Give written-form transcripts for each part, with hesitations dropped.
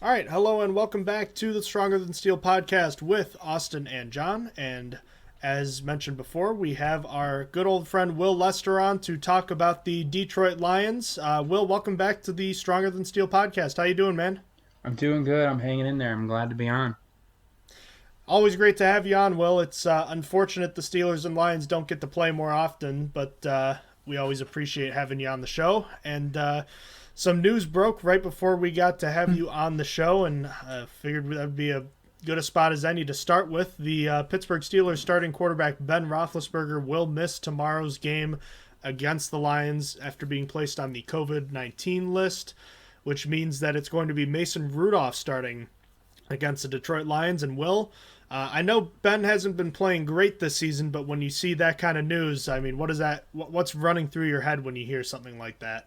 All right, hello and welcome back to the Stronger Than Steel podcast with Austin and John. And as mentioned before, we have our good old friend Will Lester on to talk about the Detroit Lions. Will, welcome back to the Stronger Than Steel podcast. How you doing, man? I'm doing good. I'm hanging in there. I'm glad to be on. Always great to have you on, Will. It's unfortunate the Steelers and Lions don't get to play more often, but we always appreciate having you on the show. And some news broke right before we got to have you on the show, and figured that would be a good a spot as any to start with. The Pittsburgh Steelers starting quarterback Ben Roethlisberger will miss tomorrow's game against the Lions after being placed on the COVID-19 list, which means that it's going to be Mason Rudolph starting against the Detroit Lions. And Will, I know Ben hasn't been playing great this season, but when you see that kind of news, I mean, what's running through your head when you hear something like that?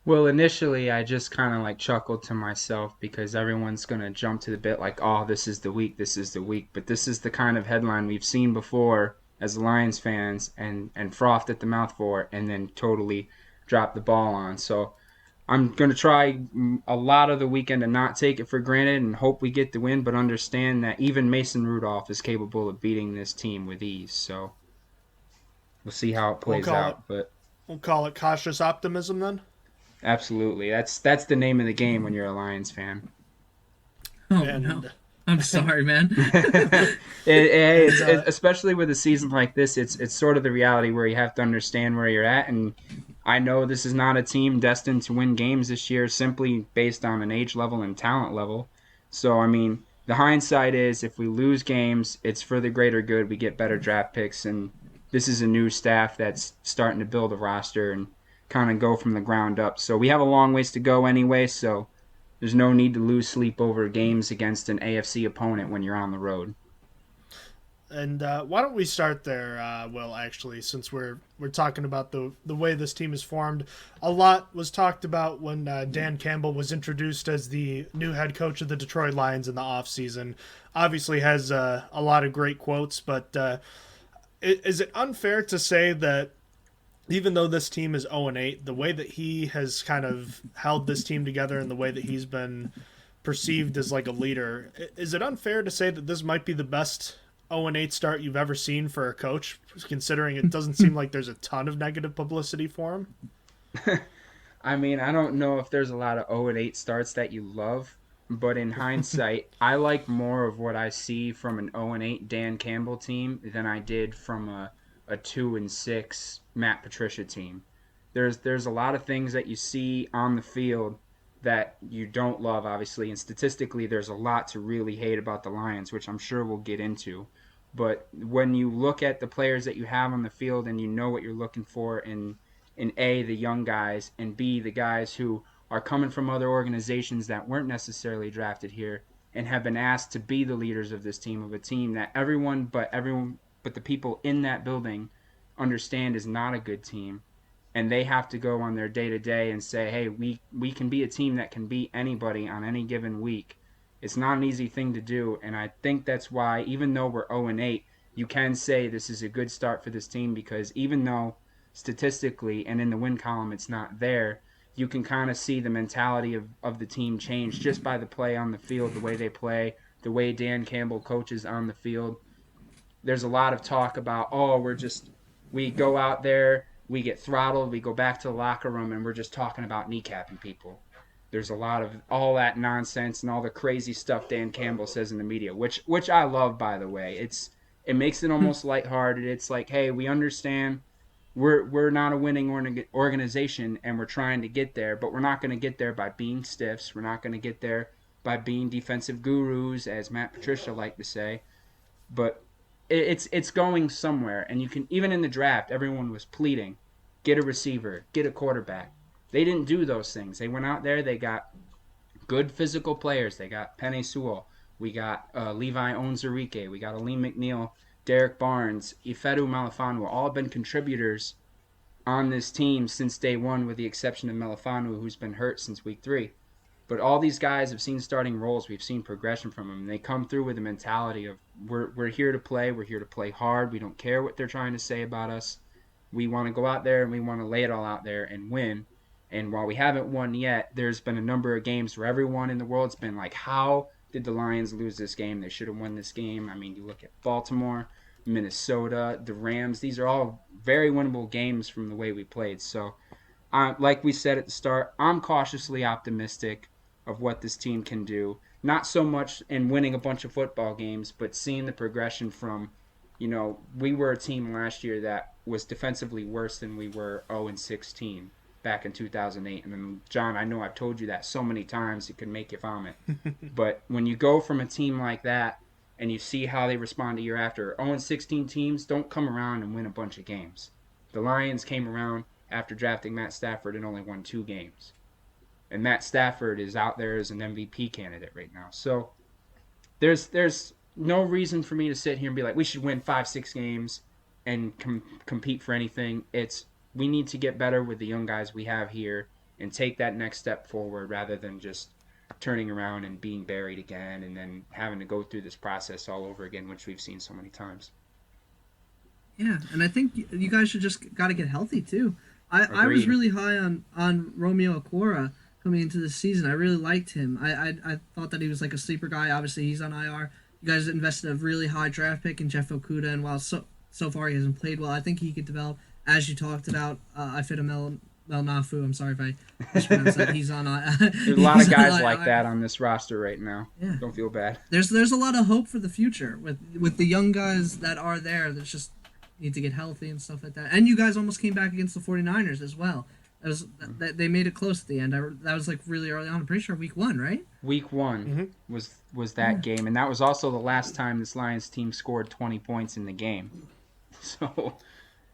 Well, initially, I just kind of like chuckled to myself because everyone's going to jump to the bit like, oh, this is the week, this is the week. But this is the kind of headline we've seen before as Lions fans and frothed at the mouth for and then totally dropped the ball on. So I'm going to try a lot of the weekend to not take it for granted and hope we get the win, but understand that even Mason Rudolph is capable of beating this team with ease. So we'll see how it We'll plays call it out. But we'll call it cautious optimism then. absolutely. That's the name of the game when you're a Lions fan. Oh no. And I'm sorry, man. Especially with a season like this, it's sort of the reality where you have to understand where you're at. And I know this is not a team destined to win games this year simply based on an age level and talent level. So, I mean, the hindsight is if we lose games, it's for the greater good. We get better draft picks. And this is a new staff that's starting to build a roster and kind of go from the ground up. So we have a long ways to go anyway. So there's no need to lose sleep over games against an AFC opponent when you're on the road. why don't we start there, Will? Actually, since we're talking about the way this team is formed, a lot was talked about when Dan Campbell was introduced as the new head coach of the Detroit Lions in the offseason. Obviously, has a lot of great quotes, but is it unfair to say that even though this team is 0-8, the way that he has kind of held this team together and the way that he's been perceived as like a leader, is it unfair to say that this might be the best 0-8 start you've ever seen for a coach, considering it doesn't seem like there's a ton of negative publicity for him? I mean, I don't know if there's a lot of 0-8 starts that you love, but in hindsight, I like more of what I see from an 0-8 Dan Campbell team than I did from a 2-6 Matt Patricia team. There's a lot of things that you see on the field that you don't love, obviously, and statistically, there's a lot to really hate about the Lions, which I'm sure we'll get into. But when you look at the players that you have on the field and you know what you're looking for in A, the young guys, and B, the guys who are coming from other organizations that weren't necessarily drafted here and have been asked to be the leaders of this team, of a team that everyone but the people in that building understand is not a good team, and they have to go on their day to day and say, hey, we can be a team that can beat anybody on any given week. It's not an easy thing to do, and I think that's why, even though we're 0-8, you can say this is a good start for this team, because even though statistically and in the win column it's not there, you can kind of see the mentality of the team change just by the play on the field, the way they play, the way Dan Campbell coaches on the field. There's a lot of talk about, oh, we go out there, we get throttled, we go back to the locker room, and we're just talking about kneecapping people. There's a lot of all that nonsense and all the crazy stuff Dan Campbell says in the media, which I love, by the way. It makes it almost lighthearted. It's like, hey, we understand we're not a winning organization and we're trying to get there, but we're not going to get there by being stiffs. We're not going to get there by being defensive gurus, as Matt Patricia liked to say. But it's going somewhere, and you can, even in the draft, everyone was pleading, get a receiver, get a quarterback. They didn't do those things. They went out there, they got good physical players. They got Penei Sewell, we got Levi Onwuzurike, we got Aleem McNeil, Derek Barnes, Ifeatu Melifonwu, all have been contributors on this team since day one, with the exception of Melifonwu, who's been hurt since week 3. But all these guys have seen starting roles. We've seen progression from them. And they come through with a mentality of we're here to play. We're here to play hard. We don't care what they're trying to say about us. We want to go out there and we want to lay it all out there and win. And while we haven't won yet, there's been a number of games where everyone in the world's been like, how did the Lions lose this game? They should have won this game. I mean, you look at Baltimore, Minnesota, the Rams. These are all very winnable games from the way we played. So, like we said at the start, I'm cautiously optimistic of what this team can do. Not so much in winning a bunch of football games, but seeing the progression from, we were a team last year that was defensively worse than we were 0-16 back in 2008. And then, John, I know I've told you that so many times it could make you vomit. But when you go from a team like that and you see how they respond a year after, 0-16 teams don't come around and win a bunch of games. The Lions came around after drafting Matt Stafford and only won 2 games. And Matt Stafford is out there as an MVP candidate right now. So there's no reason for me to sit here and be like, we should win 5-6 games and compete for anything. We need to get better with the young guys we have here and take that next step forward rather than just turning around and being buried again and then having to go through this process all over again, which we've seen so many times. Yeah, and I think you guys should just got to get healthy too. I was really high on Romeo Okwara coming into this season. I really liked him. I thought that he was like a sleeper guy. Obviously, he's on IR. You guys invested a really high draft pick in Jeff Okudah, and while so far he hasn't played well, I think he could develop. As you talked about, Ifeatu Mel-Nafu. I'm sorry if I mispronounced that. He's on. There's a lot of guys like that on this roster right now. Yeah. Don't feel bad. There's a lot of hope for the future with the young guys that are there. That's just need to get healthy and stuff like that. And you guys almost came back against the 49ers as well. They made it close at the end. That was like really early on. I'm pretty sure week 1, right? Week 1 was that game, and that was also the last time this Lions team scored 20 points in the game. So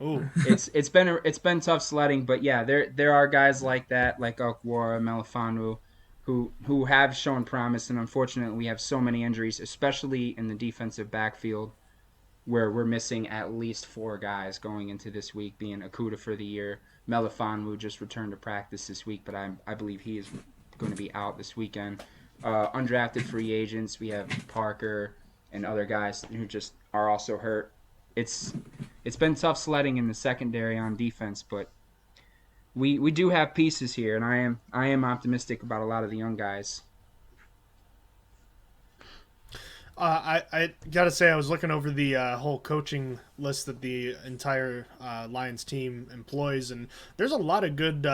it's been tough sledding, but yeah, there are guys like that, like Okwara, Melifonwu, who have shown promise, and unfortunately we have so many injuries, especially in the defensive backfield, where we're missing at least 4 guys going into this week, being Okudah for the year. Melifonwu just returned to practice this week, but I believe he is going to be out this weekend. Undrafted free agents, we have Parker and other guys who just are also hurt. It's been tough sledding in the secondary on defense, but we do have pieces here, and I am optimistic about a lot of the young guys. I gotta say, I was looking over the whole coaching list that the entire Lions team employs, and there's a lot of good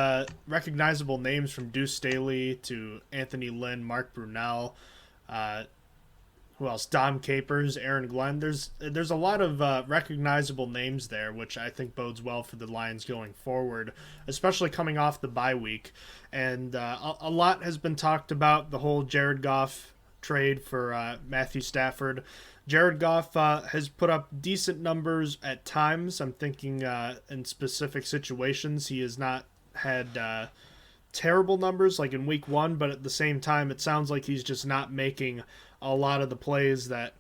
recognizable names, from Deuce Staley to Anthony Lynn, Mark Brunell, who else? Dom Capers, Aaron Glenn. There's a lot of recognizable names there, which I think bodes well for the Lions going forward, especially coming off the bye week. And a lot has been talked about the whole Jared Goff trade for Matthew Stafford. Jared Goff has put up decent numbers at times. I'm thinking in specific situations he has not had terrible numbers like in week 1, but at the same time it sounds like he's just not making a lot of the plays that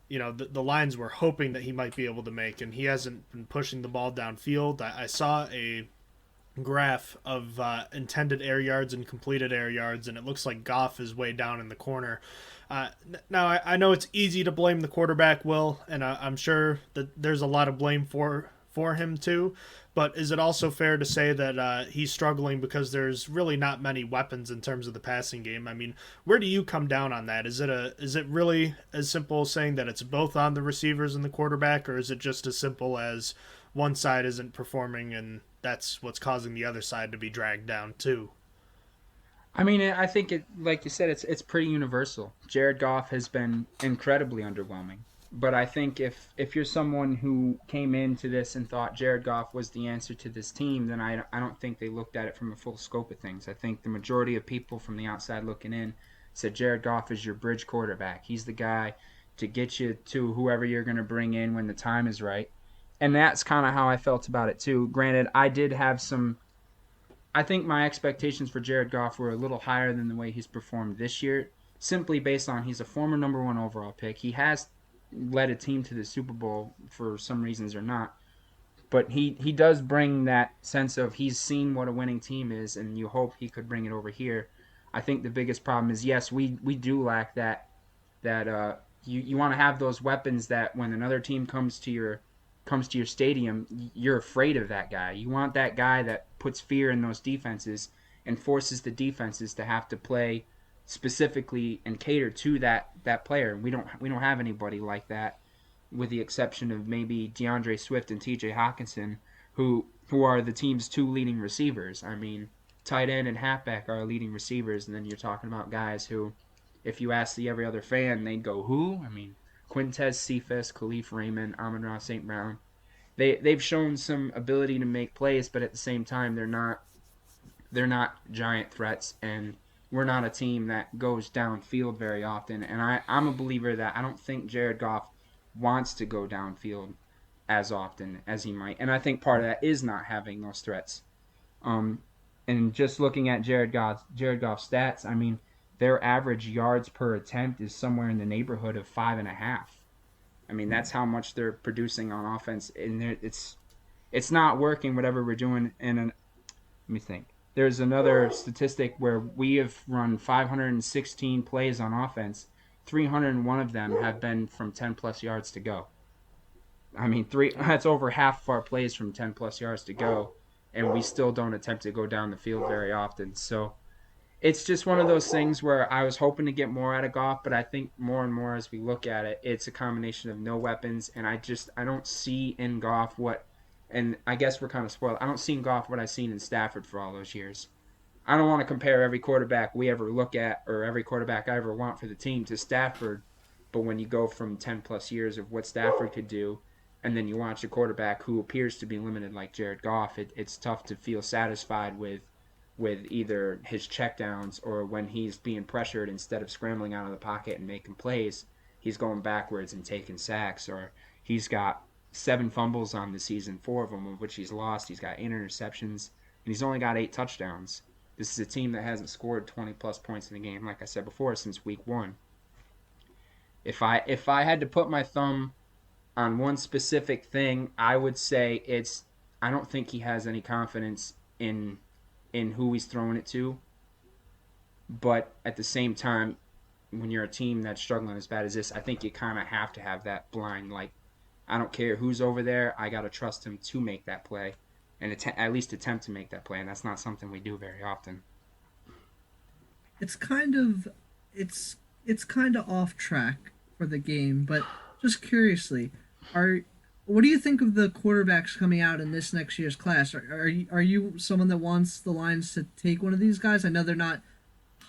the Lions were hoping that he might be able to make, and he hasn't been pushing the ball downfield. I saw a graph of intended air yards and completed air yards, and it looks like Goff is way down in the corner. Now, I know it's easy to blame the quarterback, Will, and I'm sure that there's a lot of blame for him too, but is it also fair to say that he's struggling because there's really not many weapons in terms of the passing game? I mean, where do you come down on that? Is it really as simple as saying that it's both on the receivers and the quarterback, or is it just as simple as one side isn't performing and that's what's causing the other side to be dragged down too? I mean, I think it, like you said, it's pretty universal. Jared Goff has been incredibly underwhelming. But I think if you're someone who came into this and thought Jared Goff was the answer to this team, then I don't think they looked at it from a full scope of things. I think the majority of people from the outside looking in said Jared Goff is your bridge quarterback. He's the guy to get you to whoever you're going to bring in when the time is right. And that's kind of how I felt about it too. Granted, I did have I think my expectations for Jared Goff were a little higher than the way he's performed this year, simply based on he's a former number 1 overall pick. He has led a team to the Super Bowl for some reasons or not, but he does bring that sense of he's seen what a winning team is, and you hope he could bring it over here. I think the biggest problem is, yes, we do lack that you want to have those weapons that when another team comes to your stadium, you're afraid of that guy. You want that guy that puts fear in those defenses, and forces the defenses to have to play specifically and cater to that player. We don't have anybody like that, with the exception of maybe DeAndre Swift and TJ Hawkinson, who are the team's two leading receivers. I mean, tight end and halfback are leading receivers, and then you're talking about guys who, if you ask every other fan, they'd go, who? I mean, Quintez Cephas, Khalif Raymond, Amon-Ra St. Brown. They've shown some ability to make plays, but at the same time, they're not giant threats, and we're not a team that goes downfield very often. And I'm a believer that I don't think Jared Goff wants to go downfield as often as he might. And I think part of that is not having those threats. And just looking at Jared Goff's stats, I mean, their average yards per attempt is somewhere in the neighborhood of 5.5. I mean, that's how much they're producing on offense, and it's not working whatever we're doing. Let me think. There's another statistic where we have run 516 plays on offense. 301 of them have been from 10 plus yards to go. I mean, that's over half of our plays from 10 plus yards to go, and we still don't attempt to go down the field very often. So it's just one of those things where I was hoping to get more out of Goff, but I think more and more as we look at it, it's a combination of no weapons, and I don't see in Goff and I guess we're kind of spoiled. I don't see in Goff what I've seen in Stafford for all those years. I don't want to compare every quarterback we ever look at or every quarterback I ever want for the team to Stafford, but when you go from 10 plus years of what Stafford could do, and then you watch a quarterback who appears to be limited like Jared Goff, it's tough to feel satisfied with either his checkdowns or when he's being pressured, instead of scrambling out of the pocket and making plays, he's going backwards and taking sacks, or he's got 7 fumbles on the season, 4 of them of which he's lost. He's got 8 interceptions, and he's only got 8 touchdowns. This is a team that hasn't scored 20-plus points in a game, like I said before, since week 1. If I had to put my thumb on one specific thing, I would say I don't think he has any confidence in who he's throwing it to. But at the same time, when you're a team that's struggling as bad as this, I think you kind of have to have that blind, like, I don't care who's over there, I got to trust him to make that play, and at least attempt to make that play, and that's not something we do very often. It's kind of off track for the game, but just curiously, what do you think of the quarterbacks coming out in this next year's class? Are you someone that wants the Lions to take one of these guys? I know they're not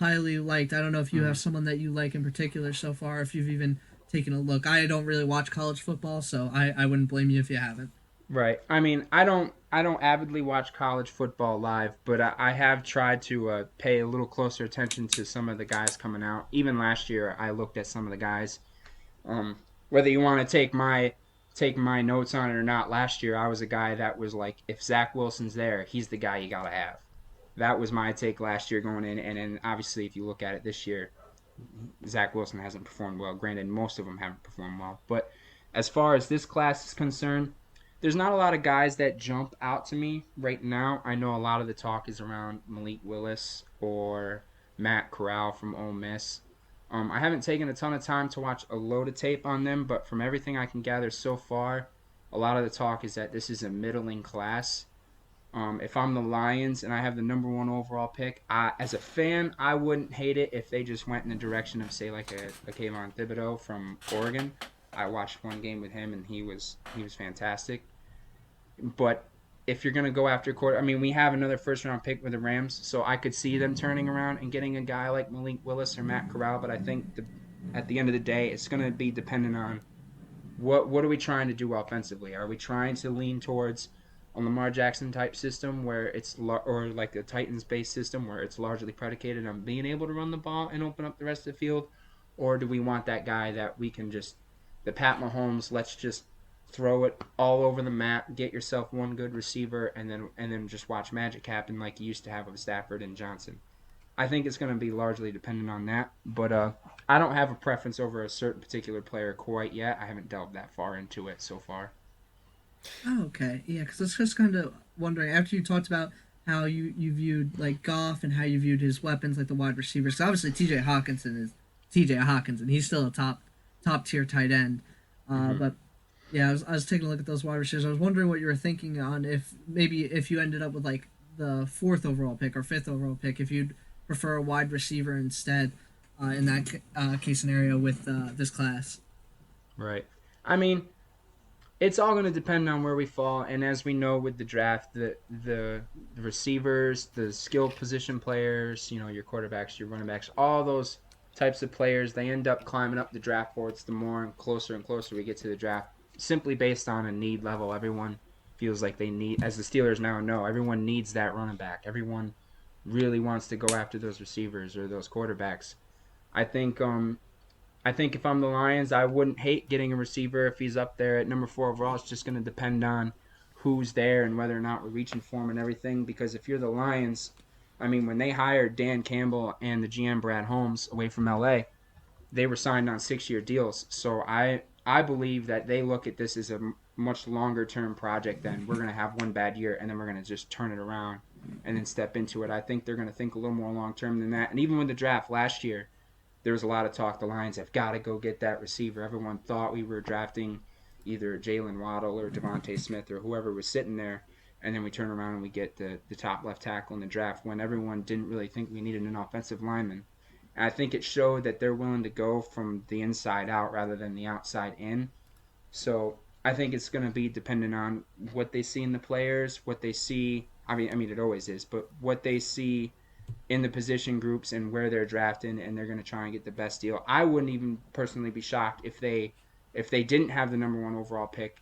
highly liked. I don't know if you have someone that you like in particular so far, if you've even taken a look. I don't really watch college football, so I wouldn't blame you if you haven't. Right. I mean, I don't avidly watch college football live, but I have tried to pay a little closer attention to some of the guys coming out. Even last year, I looked at some of the guys. Whether you want to take my notes on it or not, last year I was a guy that was like, if Zach Wilson's there, he's the guy you gotta have. That was my take last year going in, and then obviously if you look at it this year, Zach Wilson hasn't performed well. Granted, most of them haven't performed well. But as far as this class is concerned, there's not a lot of guys that jump out to me right now. I know a lot of the talk is around Malik Willis or Matt Corral from Ole Miss. I haven't taken a ton of time to watch a load of tape on them, but from everything I can gather so far, a lot of the talk is that this is a middling class. If I'm the Lions and I have the number 1 overall pick, as a fan, I wouldn't hate it if they just went in the direction of, say, like a Kayvon Thibodeau from Oregon. I watched one game with him, and he was fantastic. But if you're going to go after quarter, I mean, we have another first-round pick with the Rams, so I could see them turning around and getting a guy like Malik Willis or Matt Corral, but I think at the end of the day, it's going to be dependent on what are we trying to do offensively. Are we trying to lean towards a Lamar Jackson type system where or like a Titans-based system where it's largely predicated on being able to run the ball and open up the rest of the field, or do we want that guy that we can just, the Pat Mahomes, let's just throw it all over the map, get yourself one good receiver, and then just watch magic happen like you used to have with Stafford and Johnson. I think it's going to be largely dependent on that, but I don't have a preference over a certain particular player quite yet. I haven't delved that far into it so far. Oh, okay. Yeah, because I was just kind of wondering, after you talked about how you viewed like Goff and how you viewed his weapons like the wide receivers. So obviously TJ Hawkinson. He's still a top tier tight end. But yeah, I was taking a look at those wide receivers. I was wondering what you were thinking on if you ended up with like the fourth overall pick or fifth overall pick if you'd prefer a wide receiver instead in that case scenario with this class. Right. I mean, it's all going to depend on where we fall, and as we know with the draft, the receivers, the skill position players, your quarterbacks, your running backs, all those types of players, they end up climbing up the draft boards the more and closer we get to the draft, simply based on a need level. Everyone feels like they need, as the Steelers now know, everyone needs that running back. Everyone really wants to go after those receivers or those quarterbacks. I think I think if I'm the Lions, I wouldn't hate getting a receiver if he's up there at number 4 overall. It's just going to depend on who's there and whether or not we're reaching for him and everything. Because if you're the Lions, I mean, when they hired Dan Campbell and the GM Brad Holmes away from LA, they were signed on 6-year deals. So I believe that they look at this as a much longer term project than we're going to have one bad year and then we're going to just turn it around and then step into it. I think they're going to think a little more long term than that. And even with the draft last year, there was a lot of talk the Lions have got to go get that receiver. Everyone thought we were drafting either Jalen Waddle or Devontae Smith or whoever was sitting there, and then we turn around and we get the top left tackle in the draft when everyone didn't really think we needed an offensive lineman. And I think it showed that they're willing to go from the inside out rather than the outside in. So I think it's going to be dependent on what they see in the players, what they see. I mean, it always is, but what they see in the position groups and where they're drafting, and they're going to try and get the best deal. I wouldn't even personally be shocked if they didn't have the number 1 overall pick.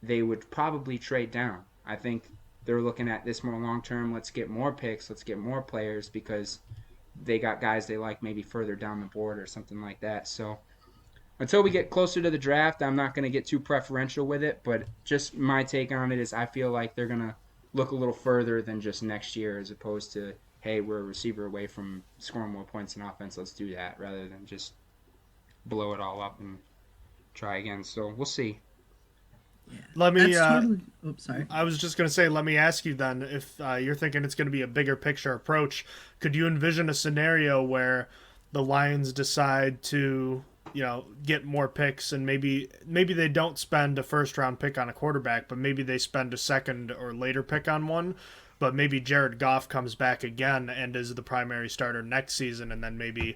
They would probably trade down. I think they're looking at this more long term. Let's get more picks. Let's get more players because they got guys they like maybe further down the board or something like that. So until we get closer to the draft, I'm not going to get too preferential with it, but just my take on it is I feel like they're going to look a little further than just next year as opposed to, hey, we're a receiver away from scoring more points in offense, let's do that, rather than just blow it all up and try again. So we'll see. Yeah, Let me. totally. Oops, sorry. I was just going to say, let me ask you then, if you're thinking it's going to be a bigger picture approach, could you envision a scenario where the Lions decide to, get more picks and maybe they don't spend a first round pick on a quarterback, but maybe they spend a second or later pick on one, but maybe Jared Goff comes back again and is the primary starter next season, and then maybe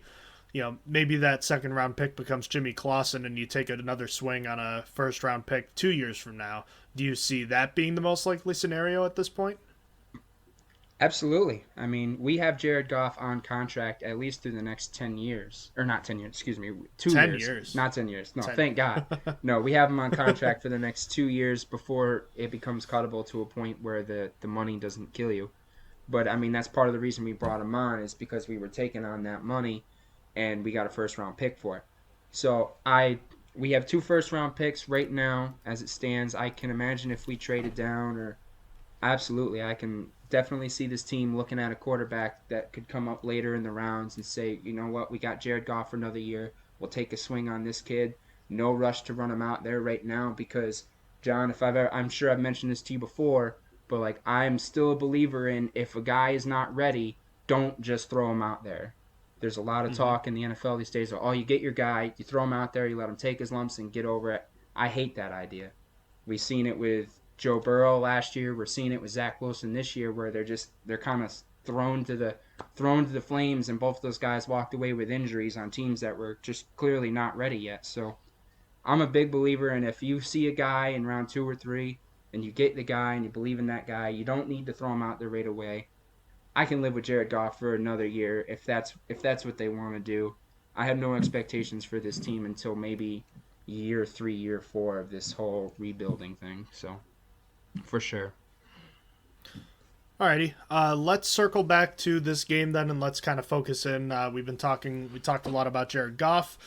that second round pick becomes Jimmy Clausen and you take another swing on a first round pick 2 years from now. Do you see that being the most likely scenario at this point? Absolutely. I mean, we have Jared Goff on contract at least through the next 10 years. Or not 10 years, excuse me, 2 10 years. years. Not 10 years. No, 10. Thank God. No, we have him on contract for the next 2 years before it becomes cuttable to a point where the money doesn't kill you. But, I mean, that's part of the reason we brought him on is because we were taking on that money and we got a first-round pick for it. So, we have 2 first-round picks right now as it stands. I can imagine if we traded down or absolutely, I can definitely see this team looking at a quarterback that could come up later in the rounds and say, you know what, we got Jared Goff for another year. We'll take a swing on this kid. No rush to run him out there right now because, John, I'm sure I've mentioned this to you before, but I'm still a believer in if a guy is not ready, don't just throw him out there. There's a lot of talk in the NFL these days. You get your guy, you throw him out there, you let him take his lumps and get over it. I hate that idea. We've seen it with Joe Burrow last year. We're seeing it with Zach Wilson this year, where they're kind of thrown to the flames, and both those guys walked away with injuries on teams that were just clearly not ready yet. So I'm a big believer in if you see a guy in round 2 or 3 and you get the guy and you believe in that guy, you don't need to throw him out there right away. I can live with Jared Goff for another year if that's what they want to do. I have no expectations for this team until maybe year 3, year 4 of this whole rebuilding thing. So, for sure. Alrighty, let's circle back to this game then, and let's kind of focus in. We talked a lot about Jared Goff.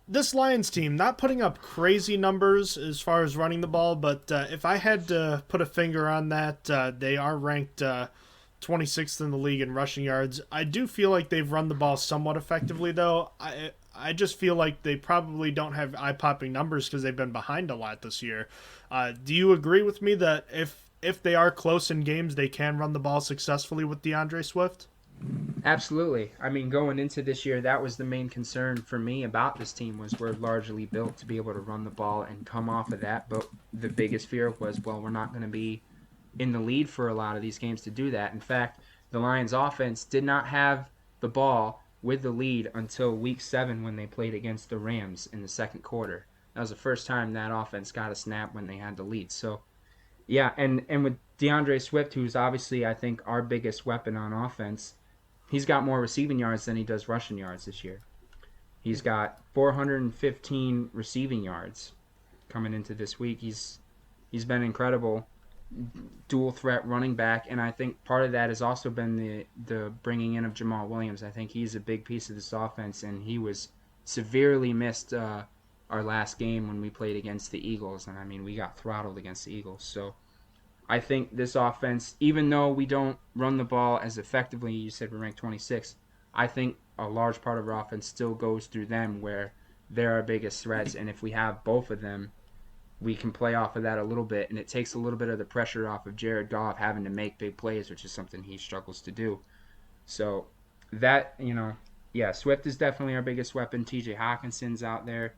This Lions team not putting up crazy numbers as far as running the ball, but if I had to put a finger on that, they are ranked 26th in the league in rushing yards. I do feel like they've run the ball somewhat effectively, though. I just feel like they probably don't have eye-popping numbers because they've been behind a lot this year. Do you agree with me that if they are close in games, they can run the ball successfully with DeAndre Swift? Absolutely. I mean, going into this year, that was the main concern for me about this team was we're largely built to be able to run the ball and come off of that. But the biggest fear was, well, we're not going to be in the lead for a lot of these games to do that. In fact, the Lions offense did not have the ball with the lead until week 7 when they played against the Rams in the second quarter. That was the first time that offense got a snap when they had the lead. So, yeah, and with DeAndre Swift, who's obviously, I think, our biggest weapon on offense, he's got more receiving yards than he does rushing yards this year. He's got 415 receiving yards coming into this week. He's been incredible dual threat running back, and I think part of that has also been the bringing in of Jamal Williams. I think he's a big piece of this offense, and he was severely missed our last game when we played against the Eagles, and I mean we got throttled against the Eagles. So I think this offense, even though we don't run the ball as effectively, you said we're ranked 26th, I think a large part of our offense still goes through them where they're our biggest threats, and if we have both of them, we can play off of that a little bit, and it takes a little bit of the pressure off of Jared Goff having to make big plays, which is something he struggles to do. So that, yeah, Swift is definitely our biggest weapon. TJ Hawkinson's out there.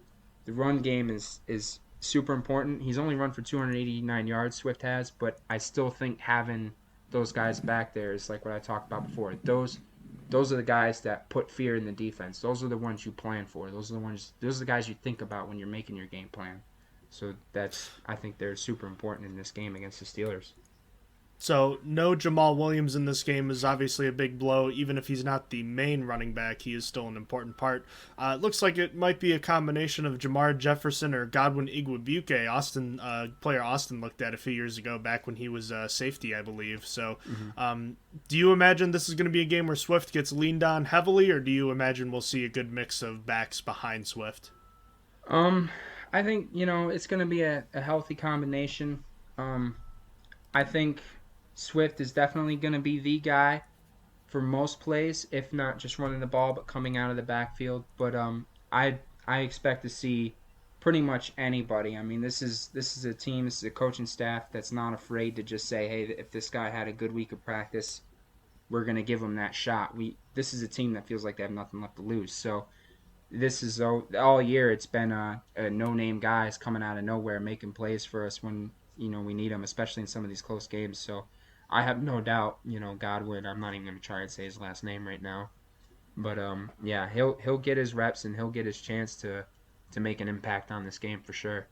The run game is super important. He's only run for 289 yards, Swift has, but I still think having those guys back there is like what I talked about before. Those are the guys that put fear in the defense. Those are the ones you plan for. Those are the guys you think about when you're making your game plan. So I think they're super important in this game against the Steelers. So no Jamal Williams in this game is obviously a big blow. Even if he's not the main running back, he is still an important part. It looks like it might be a combination of Jamar Jefferson or Godwin Igwebuike. Player Austin looked at a few years ago, back when he was safety, I believe. So do you imagine this is going to be a game where Swift gets leaned on heavily, or do you imagine we'll see a good mix of backs behind Swift? I think, it's going to be a healthy combination. I think Swift is definitely going to be the guy for most plays, if not just running the ball, but coming out of the backfield. But I expect to see pretty much anybody. I mean, this is a team, this is a coaching staff that's not afraid to just say, hey, if this guy had a good week of practice, we're going to give him that shot. This is a team that feels like they have nothing left to lose. So this is all year. It's been a no-name guys coming out of nowhere making plays for us when we need them, especially in some of these close games. So I have no doubt, Godwin. I'm not even going to try and say his last name right now, but yeah, he'll get his reps and he'll get his chance to make an impact on this game for sure.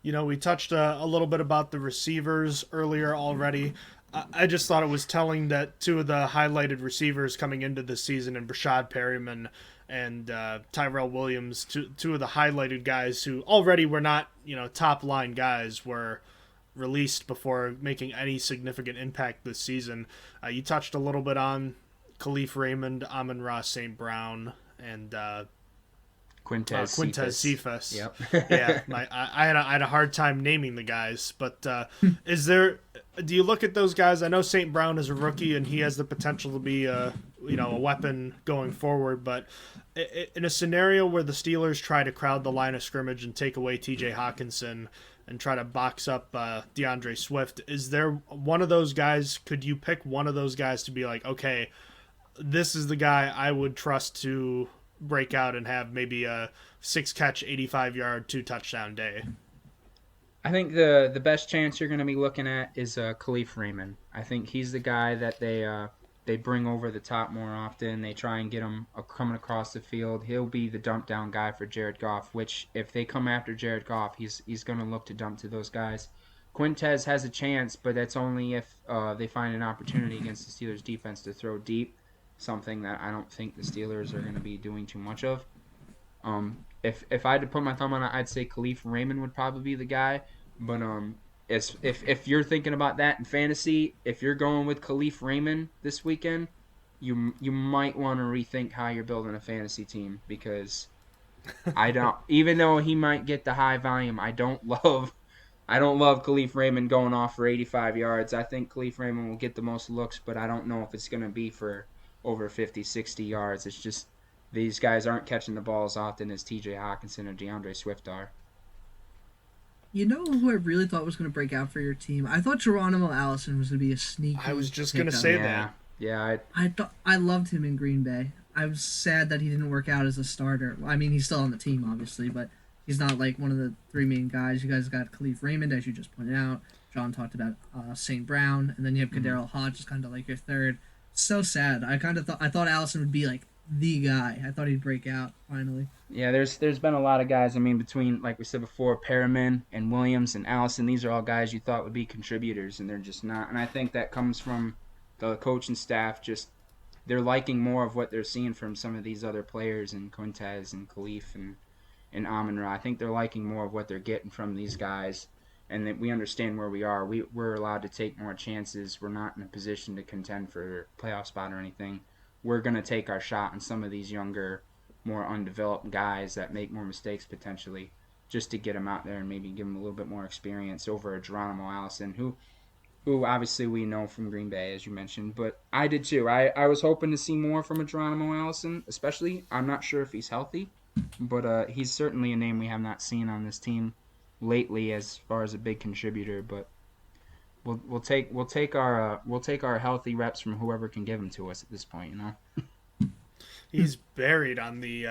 We touched a little bit about the receivers earlier already. I just thought it was telling that two of the highlighted receivers coming into this season, and Brashad Perryman and Tyrell Williams, two of the highlighted guys who already were not, top line guys, were released before making any significant impact this season. You touched a little bit on Khalif Raymond, Amon-Ra St. Brown, and Quintez Cephas. Yep. Yeah, I had a hard time naming the guys, but do you look at those guys? I know St. Brown is a rookie and he has the potential to be a weapon going forward, but in a scenario where the Steelers try to crowd the line of scrimmage and take away TJ Hawkinson and try to box up DeAndre Swift, is there one of those guys? Could you pick one of those guys to be like, okay, this is the guy I would trust to break out and have maybe a 6-catch, 85-yard, 2-touchdown day? I think the best chance you're going to be looking at is Khalif Raymond. I think he's the guy that they bring over the top more often. They try and get him coming across the field. He'll be the dump down guy for Jared Goff, which if they come after Jared Goff, he's going to look to dump to those guys. Quintez has a chance, but that's only if they find an opportunity against the Steelers defense to throw deep, something that I don't think the Steelers are going to be doing too much of. If I had to put my thumb on it, I'd say Khalif Raymond would probably be the guy. But if you're thinking about that in fantasy, if you're going with Khalif Raymond this weekend, you might want to rethink how you're building a fantasy team, because even though he might get the high volume, I don't love Khalif Raymond going off for 85 yards. I think Khalif Raymond will get the most looks, but I don't know if it's going to be for over 50, 60 yards. It's just these guys aren't catching the ball as often as TJ Hawkinson or DeAndre Swift are. You know who I really thought was going to break out for your team? I thought Geronimo Allison was going to be a sneaky. I was just going to say that. Yeah. I loved him in Green Bay. I was sad that he didn't work out as a starter. I mean, he's still on the team, obviously, but he's not like one of the three main guys. You guys got Khalif Raymond, as you just pointed out. John talked about St. Brown, and then you have Kadero Hodge, is kind of like your third. So sad. I thought Allison would be like the guy. I thought he'd break out finally. Yeah, there's been a lot of guys. I mean, between, like we said before, Perriman and Williams and Allison, these are all guys you thought would be contributors, and they're just not. And I think that comes from the coaching staff. Just they're liking more of what they're seeing from some of these other players, and Quintez and Khalif and Amon-Ra. I think they're liking more of what they're getting from these guys, and that we understand where we are. We're allowed to take more chances. We're not in a position to contend for a playoff spot or anything. We're going to take our shot on some of these younger, more undeveloped guys that make more mistakes potentially, just to get them out there and maybe give them a little bit more experience over a Geronimo Allison, who obviously we know from Green Bay, as you mentioned, but I did too. I was hoping to see more from a Geronimo Allison, especially. I'm not sure if he's healthy, but he's certainly a name we have not seen on this team lately as far as a big contributor. But we'll take our healthy reps from whoever can give them to us at this point, you know. He's buried on the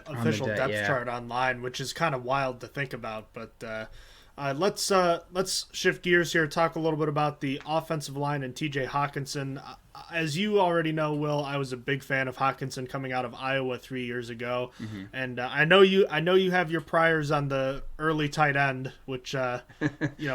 official depth yeah. chart online, which is kind of wild to think about. But let's shift gears here, talk a little bit about the offensive line and TJ Hawkinson. As you already know, Will, I was a big fan of Hawkinson coming out of Iowa 3 years ago, and I know you have your priors on the early tight end, which we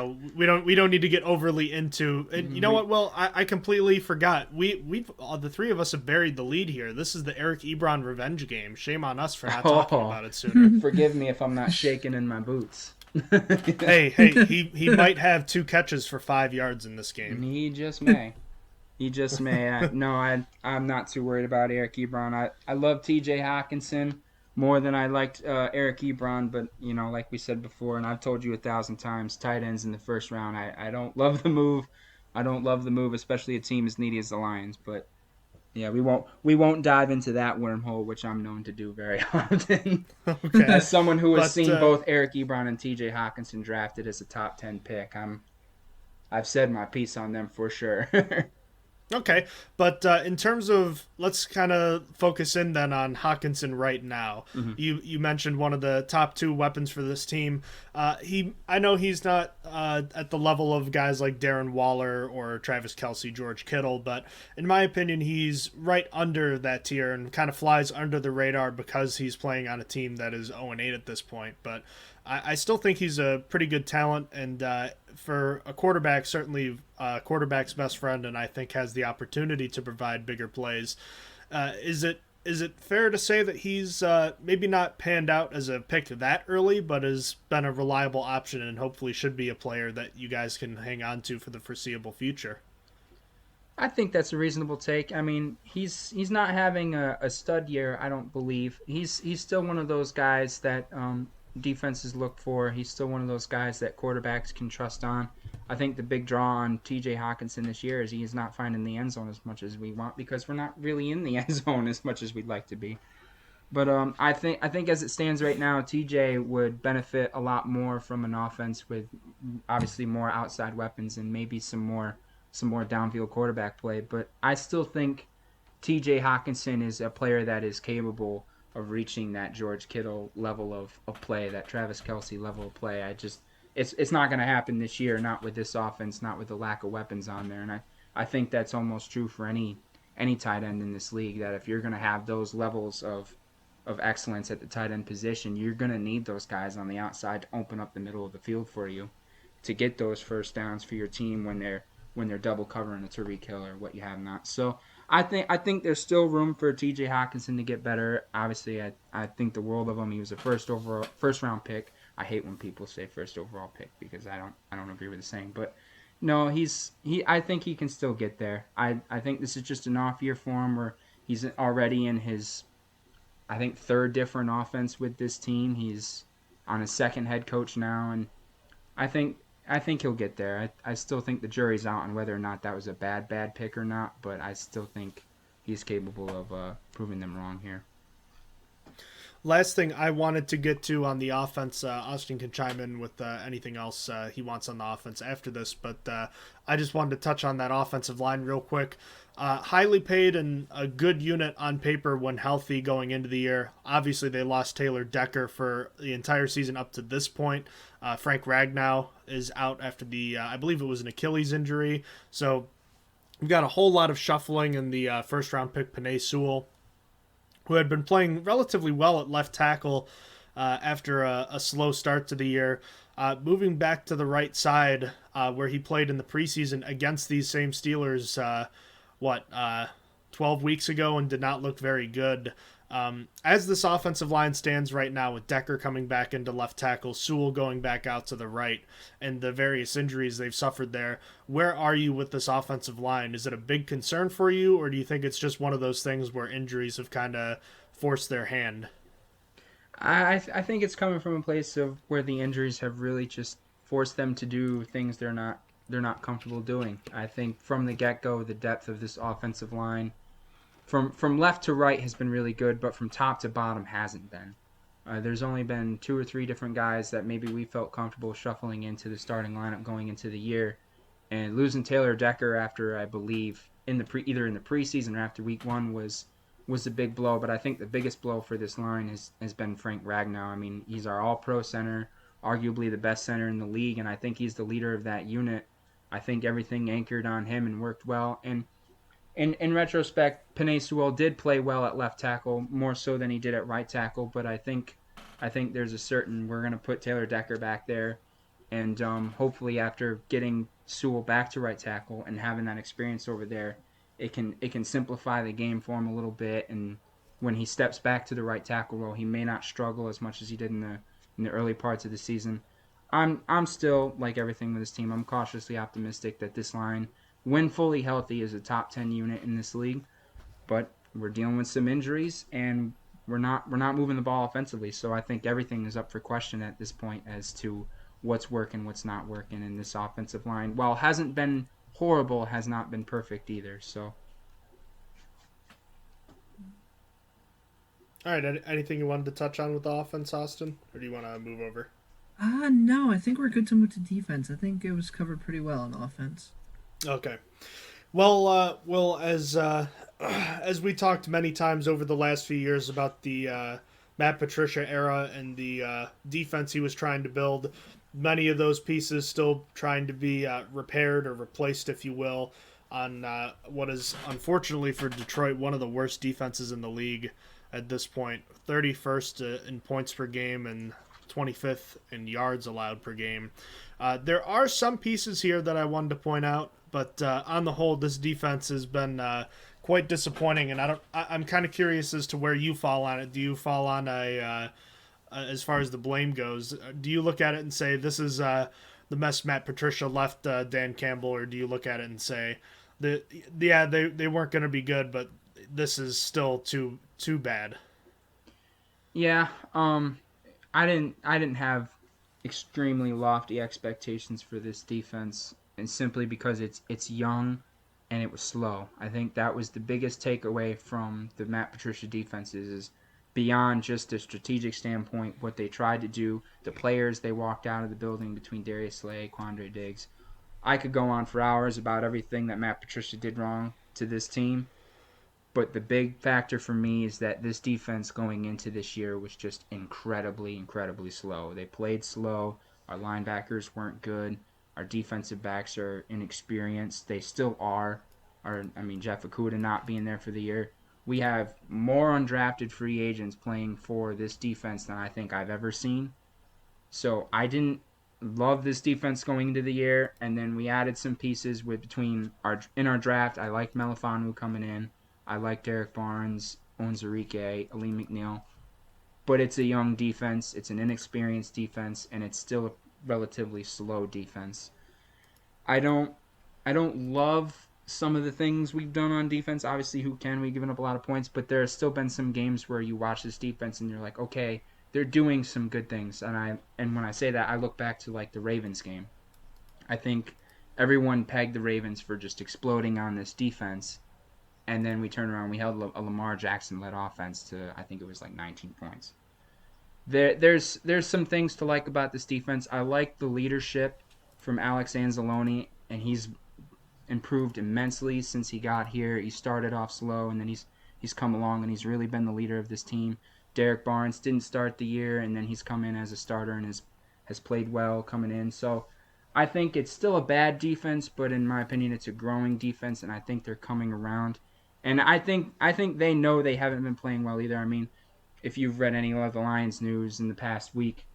don't need to get overly into. And you know what, Will, I completely forgot. We the three of us have buried the lead here. This is the Eric Ebron revenge game. Shame on us for not talking about it sooner. Forgive me if I'm not shaking in my boots. hey, he might have 2 catches for 5 yards in this game. He just may. I'm not too worried about Eric Ebron. I love TJ Hawkinson more than I liked Eric Ebron, but, like we said before, and I've told you 1,000 times, tight ends in the first round, I don't love the move. I don't love the move, especially a team as needy as the Lions, but yeah, we won't dive into that wormhole, which I'm known to do very often. Okay. As someone who has seen both Eric Ebron and TJ Hawkinson drafted as a top 10 pick, I've said my piece on them for sure. Okay, but in terms of, let's kind of focus in then on Hawkinson right now. You mentioned one of the top 2 weapons for this team. I know he's not at the level of guys like Darren Waller or Travis Kelce, George Kittle, but in my opinion, he's right under that tier and kind of flies under the radar because he's playing on a team that is 0-8 at this point. But I still think he's a pretty good talent, and for a quarterback, certainly quarterback's best friend, and I think has the opportunity to provide bigger plays. Is it fair to say that he's maybe not panned out as a pick that early, but has been a reliable option and hopefully should be a player that you guys can hang on to for the foreseeable future? I think that's a reasonable take. I mean, he's not having a stud year, I don't believe. He's still one of those guys that defenses look for. He's still one of those guys that quarterbacks can trust on. I think the big draw on TJ Hawkinson this year is he is not finding the end zone as much as we want, because we're not really in the end zone as much as we'd like to be. But I think as it stands right now, TJ would benefit a lot more from an offense with obviously more outside weapons and maybe some more downfield quarterback play. But I still think TJ Hawkinson is a player that is capable of reaching that George Kittle level of play, that Travis Kelce level of play. It's not going to happen this year, not with this offense, not with the lack of weapons on there. And I think that's almost true for any tight end in this league, that if you're going to have those levels of excellence at the tight end position, you're going to need those guys on the outside to open up the middle of the field for you to get those first downs for your team when they're double covering a Tyreek Hill or what you have not. So I think there's still room for TJ Hawkinson to get better. Obviously, I think the world of him. He was a first round pick. I hate when people say first overall pick because I don't agree with the saying. But no, I think he can still get there. I think this is just an off year for him where he's already in his, I think, 3rd different offense with this team. He's on his 2nd head coach now, and I think he'll get there. I still think the jury's out on whether or not that was a bad pick or not, but I still think he's capable of proving them wrong here. Last thing I wanted to get to on the offense, Austin can chime in with anything else he wants on the offense after this, but I just wanted to touch on that offensive line real quick. highly paid and a good unit on paper when healthy going into the year. Obviously, they lost Taylor Decker for the entire season up to this point. Frank Ragnow is out after the, I believe it was an Achilles injury. So we've got a whole lot of shuffling in the first round pick, Penei Sewell, who had been playing relatively well at left tackle after a slow start to the year. Moving back to the right side, where he played in the preseason against these same Steelers, 12 weeks ago, and did not look very good. As this offensive line stands right now, with Decker coming back into left tackle, Sewell going back out to the right, and the various injuries they've suffered there, where are you with this offensive line? Is it a big concern for you, or do you think it's just one of those things where injuries have kind of forced their hand? I think it's coming from a place of where the injuries have really just forced them to do things they're not comfortable doing. I think from the get-go, the depth of this offensive line from left to right has been really good, but from top to bottom hasn't been. There's only been 2 or 3 different guys that maybe we felt comfortable shuffling into the starting lineup going into the year, and losing Taylor Decker after, I believe, either in the preseason or after week 1 was a big blow. But I think the biggest blow for this line has been Frank Ragnow. I mean, he's our all-pro center, arguably the best center in the league, and I think he's the leader of that unit. I think everything anchored on him and worked well. And in retrospect, Penei Sewell did play well at left tackle, more so than he did at right tackle. But I think there's a certain, we're going to put Taylor Decker back there, and hopefully after getting Sewell back to right tackle and having that experience over there, it can simplify the game for him a little bit. And when he steps back to the right tackle role, he may not struggle as much as he did in the early parts of the season. I'm still, like everything with this team, I'm cautiously optimistic that this line, when fully healthy, is a top 10 unit in this league. But we're dealing with some injuries, and we're not moving the ball offensively. So I think everything is up for question at this point as to what's working, what's not working in this offensive line. While it hasn't been horrible, it has not been perfect either. So. All right, anything you wanted to touch on with the offense, Austin? Or do you want to move over? No, I think we're good to move to defense. I think it was covered pretty well on offense. Okay. Well, as we talked many times over the last few years about the Matt Patricia era and the defense he was trying to build, many of those pieces still trying to be repaired or replaced, if you will, on what is, unfortunately for Detroit, one of the worst defenses in the league at this point. 31st in points per game and 25th in yards allowed per game. There are some pieces here that I wanted to point out, but on the whole, this defense has been quite disappointing, and I'm kind of curious as to where you fall on it. Do you fall on as far as the blame goes, do you look at it and say this is the mess Matt Patricia left Dan Campbell, or do you look at it and say they weren't going to be good, but this is still too bad? Yeah, I didn't have extremely lofty expectations for this defense, and simply because it's young and it was slow. I think that was the biggest takeaway from the Matt Patricia defenses, is beyond just a strategic standpoint, what they tried to do, the players they walked out of the building between Darius Slay, Quandre Diggs. I could go on for hours about everything that Matt Patricia did wrong to this team, but the big factor for me is that this defense going into this year was just incredibly, incredibly slow. They played slow. Our linebackers weren't good. Our defensive backs are inexperienced. They still are. Jeff Okudah not being there for the year. We have more undrafted free agents playing for this defense than I think I've ever seen. So I didn't love this defense going into the year, and then we added some pieces in our draft. I liked Melifanu coming in. I like Derek Barnes, Onwuzurike, Aleem McNeil. But it's a young defense, it's an inexperienced defense, and it's still a relatively slow defense. I don't love some of the things we've done on defense. Obviously, we've given up a lot of points, but there has still been some games where you watch this defense and you're like, okay, they're doing some good things. And when I say that, I look back to like the Ravens game. I think everyone pegged the Ravens for just exploding on this defense. And then we turned around, we held a Lamar Jackson-led offense to, I think it was like 19 points. There's some things to like about this defense. I like the leadership from Alex Anzalone, and he's improved immensely since he got here. He started off slow, and then he's come along, and he's really been the leader of this team. Derek Barnes didn't start the year, and then he's come in as a starter and has played well coming in. So I think it's still a bad defense, but in my opinion, it's a growing defense, and I think they're coming around. And I think they know they haven't been playing well either. I mean, if you've read any of the Lions news in the past week,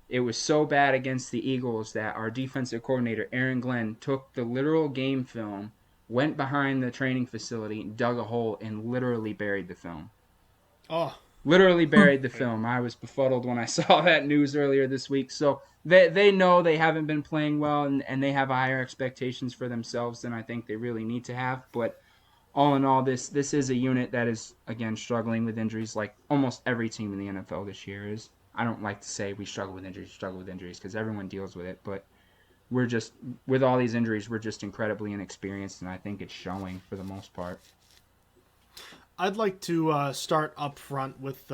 it was so bad against the Eagles that our defensive coordinator, Aaron Glenn, took the literal game film, went behind the training facility, dug a hole, and literally buried the film. Oh. Literally buried the film. I was befuddled when I saw that news earlier this week. So they know they haven't been playing well, and they have higher expectations for themselves than I think they really need to have. But all in all, this is a unit that is, again, struggling with injuries like almost every team in the NFL this year is. I don't like to say we struggle with injuries, because everyone deals with it. But we're just, with all these injuries, we're just incredibly inexperienced, and I think it's showing for the most part. I'd like to start up front with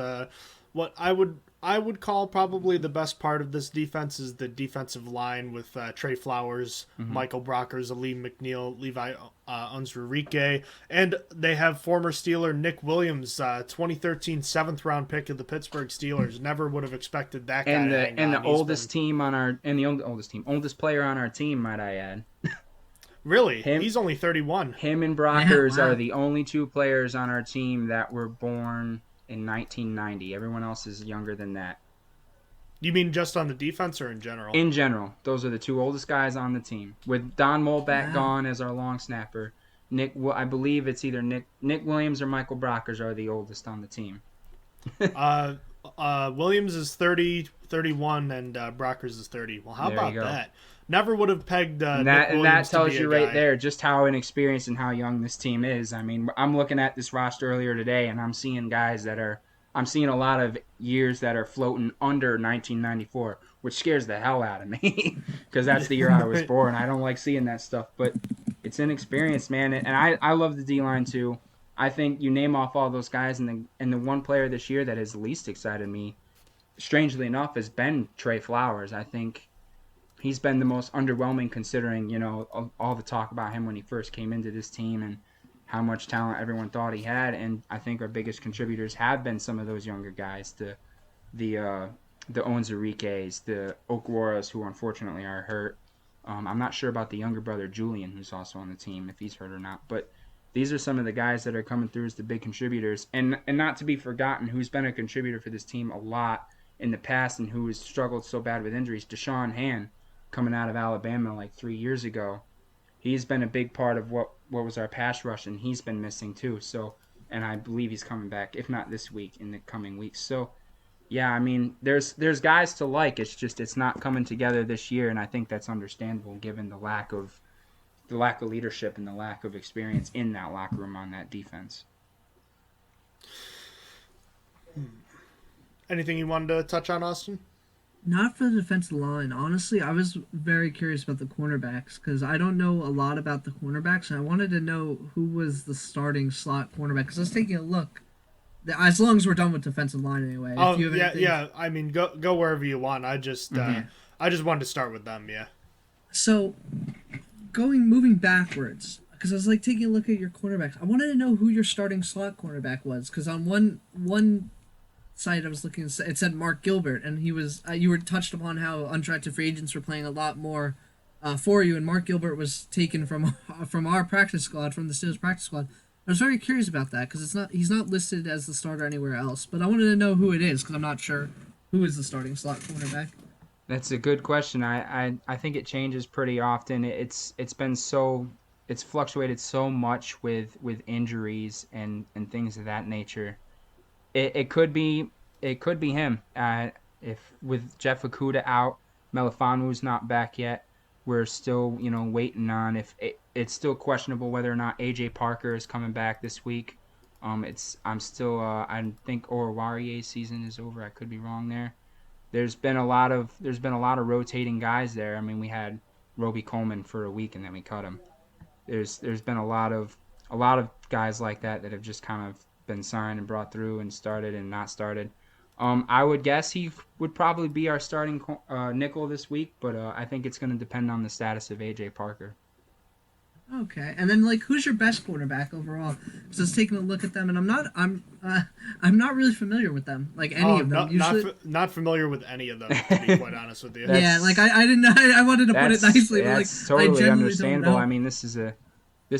what I would call probably the best part of this defense is the defensive line with Trey Flowers, Michael Brockers, Aleem McNeil, Levi Onwuzurike, and they have former Steeler Nick Williams, 2013 7th round pick of the Pittsburgh Steelers. Never would have expected that guy. And the oldest player on our team, might I add. Really? He's only 31. Him and Brockers are the only two players on our team that were born in 1990. Everyone else is younger than that. You mean just on the defense or in general? In general. Those are the two oldest guys on the team. With Don Molback gone as our long snapper, I believe it's either Nick Williams or Michael Brockers are the oldest on the team. Williams is 31, and Brockers is 30. Well, how about that? Never would have pegged Nick Williams and that tells to be you a right guy. there just how inexperienced and how young this team is. I mean, I'm looking at this roster earlier today, and I'm seeing a lot of years that are floating under 1994, which scares the hell out of me because that's the year I was born. I don't like seeing that stuff, but it's inexperienced, man. And I love the D-line too. I think you name off all those guys, and the one player this year that has least excited me, strangely enough, has been Trey Flowers. I think he's been the most underwhelming, considering, you know, all the talk about him when he first came into this team and how much talent everyone thought he had. And I think our biggest contributors have been some of those younger guys, the Onwuzurikes, the Okwaras, who unfortunately are hurt. I'm not sure about the younger brother Julian, who's also on the team, if he's hurt or not. But these are some of the guys that are coming through as the big contributors. And not to be forgotten, who's been a contributor for this team a lot in the past and who has struggled so bad with injuries, Deshaun Han, coming out of Alabama like 3 years ago. He's been a big part of what was our pass rush, and he's been missing too. So, and I believe he's coming back, if not this week, in the coming weeks. So, yeah, I mean, there's guys to like. It's just it's not coming together this year, and I think that's understandable given the lack of leadership and the lack of experience in that locker room on that defense. Anything you wanted to touch on, Austin? Not for the defensive line. Honestly, I was very curious about the cornerbacks because I don't know a lot about the cornerbacks, and I wanted to know who was the starting slot cornerback. Because I was taking a look. As long as we're done with defensive line, anyway. Oh, if you have anything... yeah. I mean, go wherever you want. I just wanted to start with them. Yeah. So, moving backwards, because I was like taking a look at your cornerbacks. I wanted to know who your starting slot cornerback was, because on one site I was looking, it said Mark Gilbert, and he was you were touched upon how undrafted free agents were playing a lot more for you, and Mark Gilbert was taken from our practice squad, from the Steelers practice squad. I was very curious about that because he's not listed as the starter anywhere else, but I wanted to know who it is because I'm not sure who is the starting slot cornerback. That's a good question. I think it changes pretty often. It's fluctuated so much with injuries and things of that nature. It could be him. If with Jeff Okudah out, Melifonwu's not back yet. We're still waiting on if it's still questionable whether or not AJ Parker is coming back this week. I think Oruwarie's season is over. I could be wrong there. There's been a lot of rotating guys there. I mean, we had Roby Coleman for a week and then we cut him. There's been a lot of guys like that have just kind of been signed and brought through and started and not started. I would guess he would probably be our starting nickel this week, but I think it's going to depend on the status of AJ Parker. Okay, and then like, who's your best quarterback overall? Because I was taking a look at them, and I'm not really familiar with them, like any Oh, of them. no, Usually, not familiar with any of them, to be quite honest with you. yeah, like That's I didn't know. I wanted to put it nicely, but like that's I totally genuinely don't understandable. I know. mean, this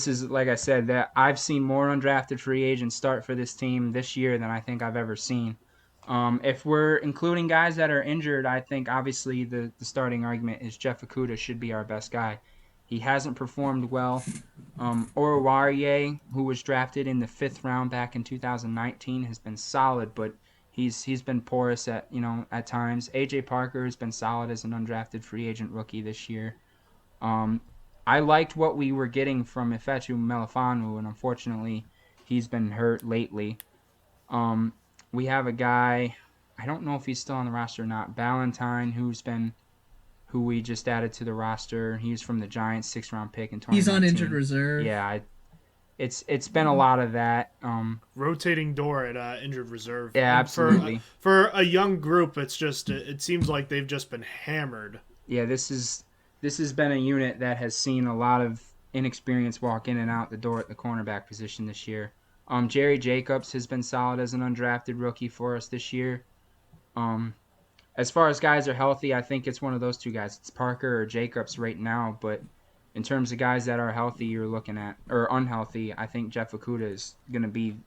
is like I said, that I've seen more undrafted free agents start for this team this year than I think I've ever seen. If we're including guys that are injured, I think obviously the starting argument is Jeff Okuda should be our best guy. He hasn't performed well. Oruwariye, who was drafted in the 5th round back in 2019, has been solid, but he's been porous at times. AJ Parker has been solid as an undrafted free agent rookie this year. Um, I liked what we were getting from Ifeatu Melifonwu, and unfortunately, he's been hurt lately. Um, we have a guy, I don't know if he's still on the roster or not, Ballantyne, who we just added to the roster. He's from the Giants, 6th round pick in He's on injured 2019. reserve. Yeah, it's been a lot of that. Rotating door at injured reserve. Yeah, And absolutely. for a young group, it seems like they've just been hammered. Yeah, this has been a unit that has seen a lot of inexperience walk in and out the door at the cornerback position this year. Jerry Jacobs has been solid as an undrafted rookie for us this year. Um, as far as guys are healthy, I think it's one of those two guys. It's Parker or Jacobs right now, but in terms of guys that are healthy, you're looking at or unhealthy. I think Jeff Okuda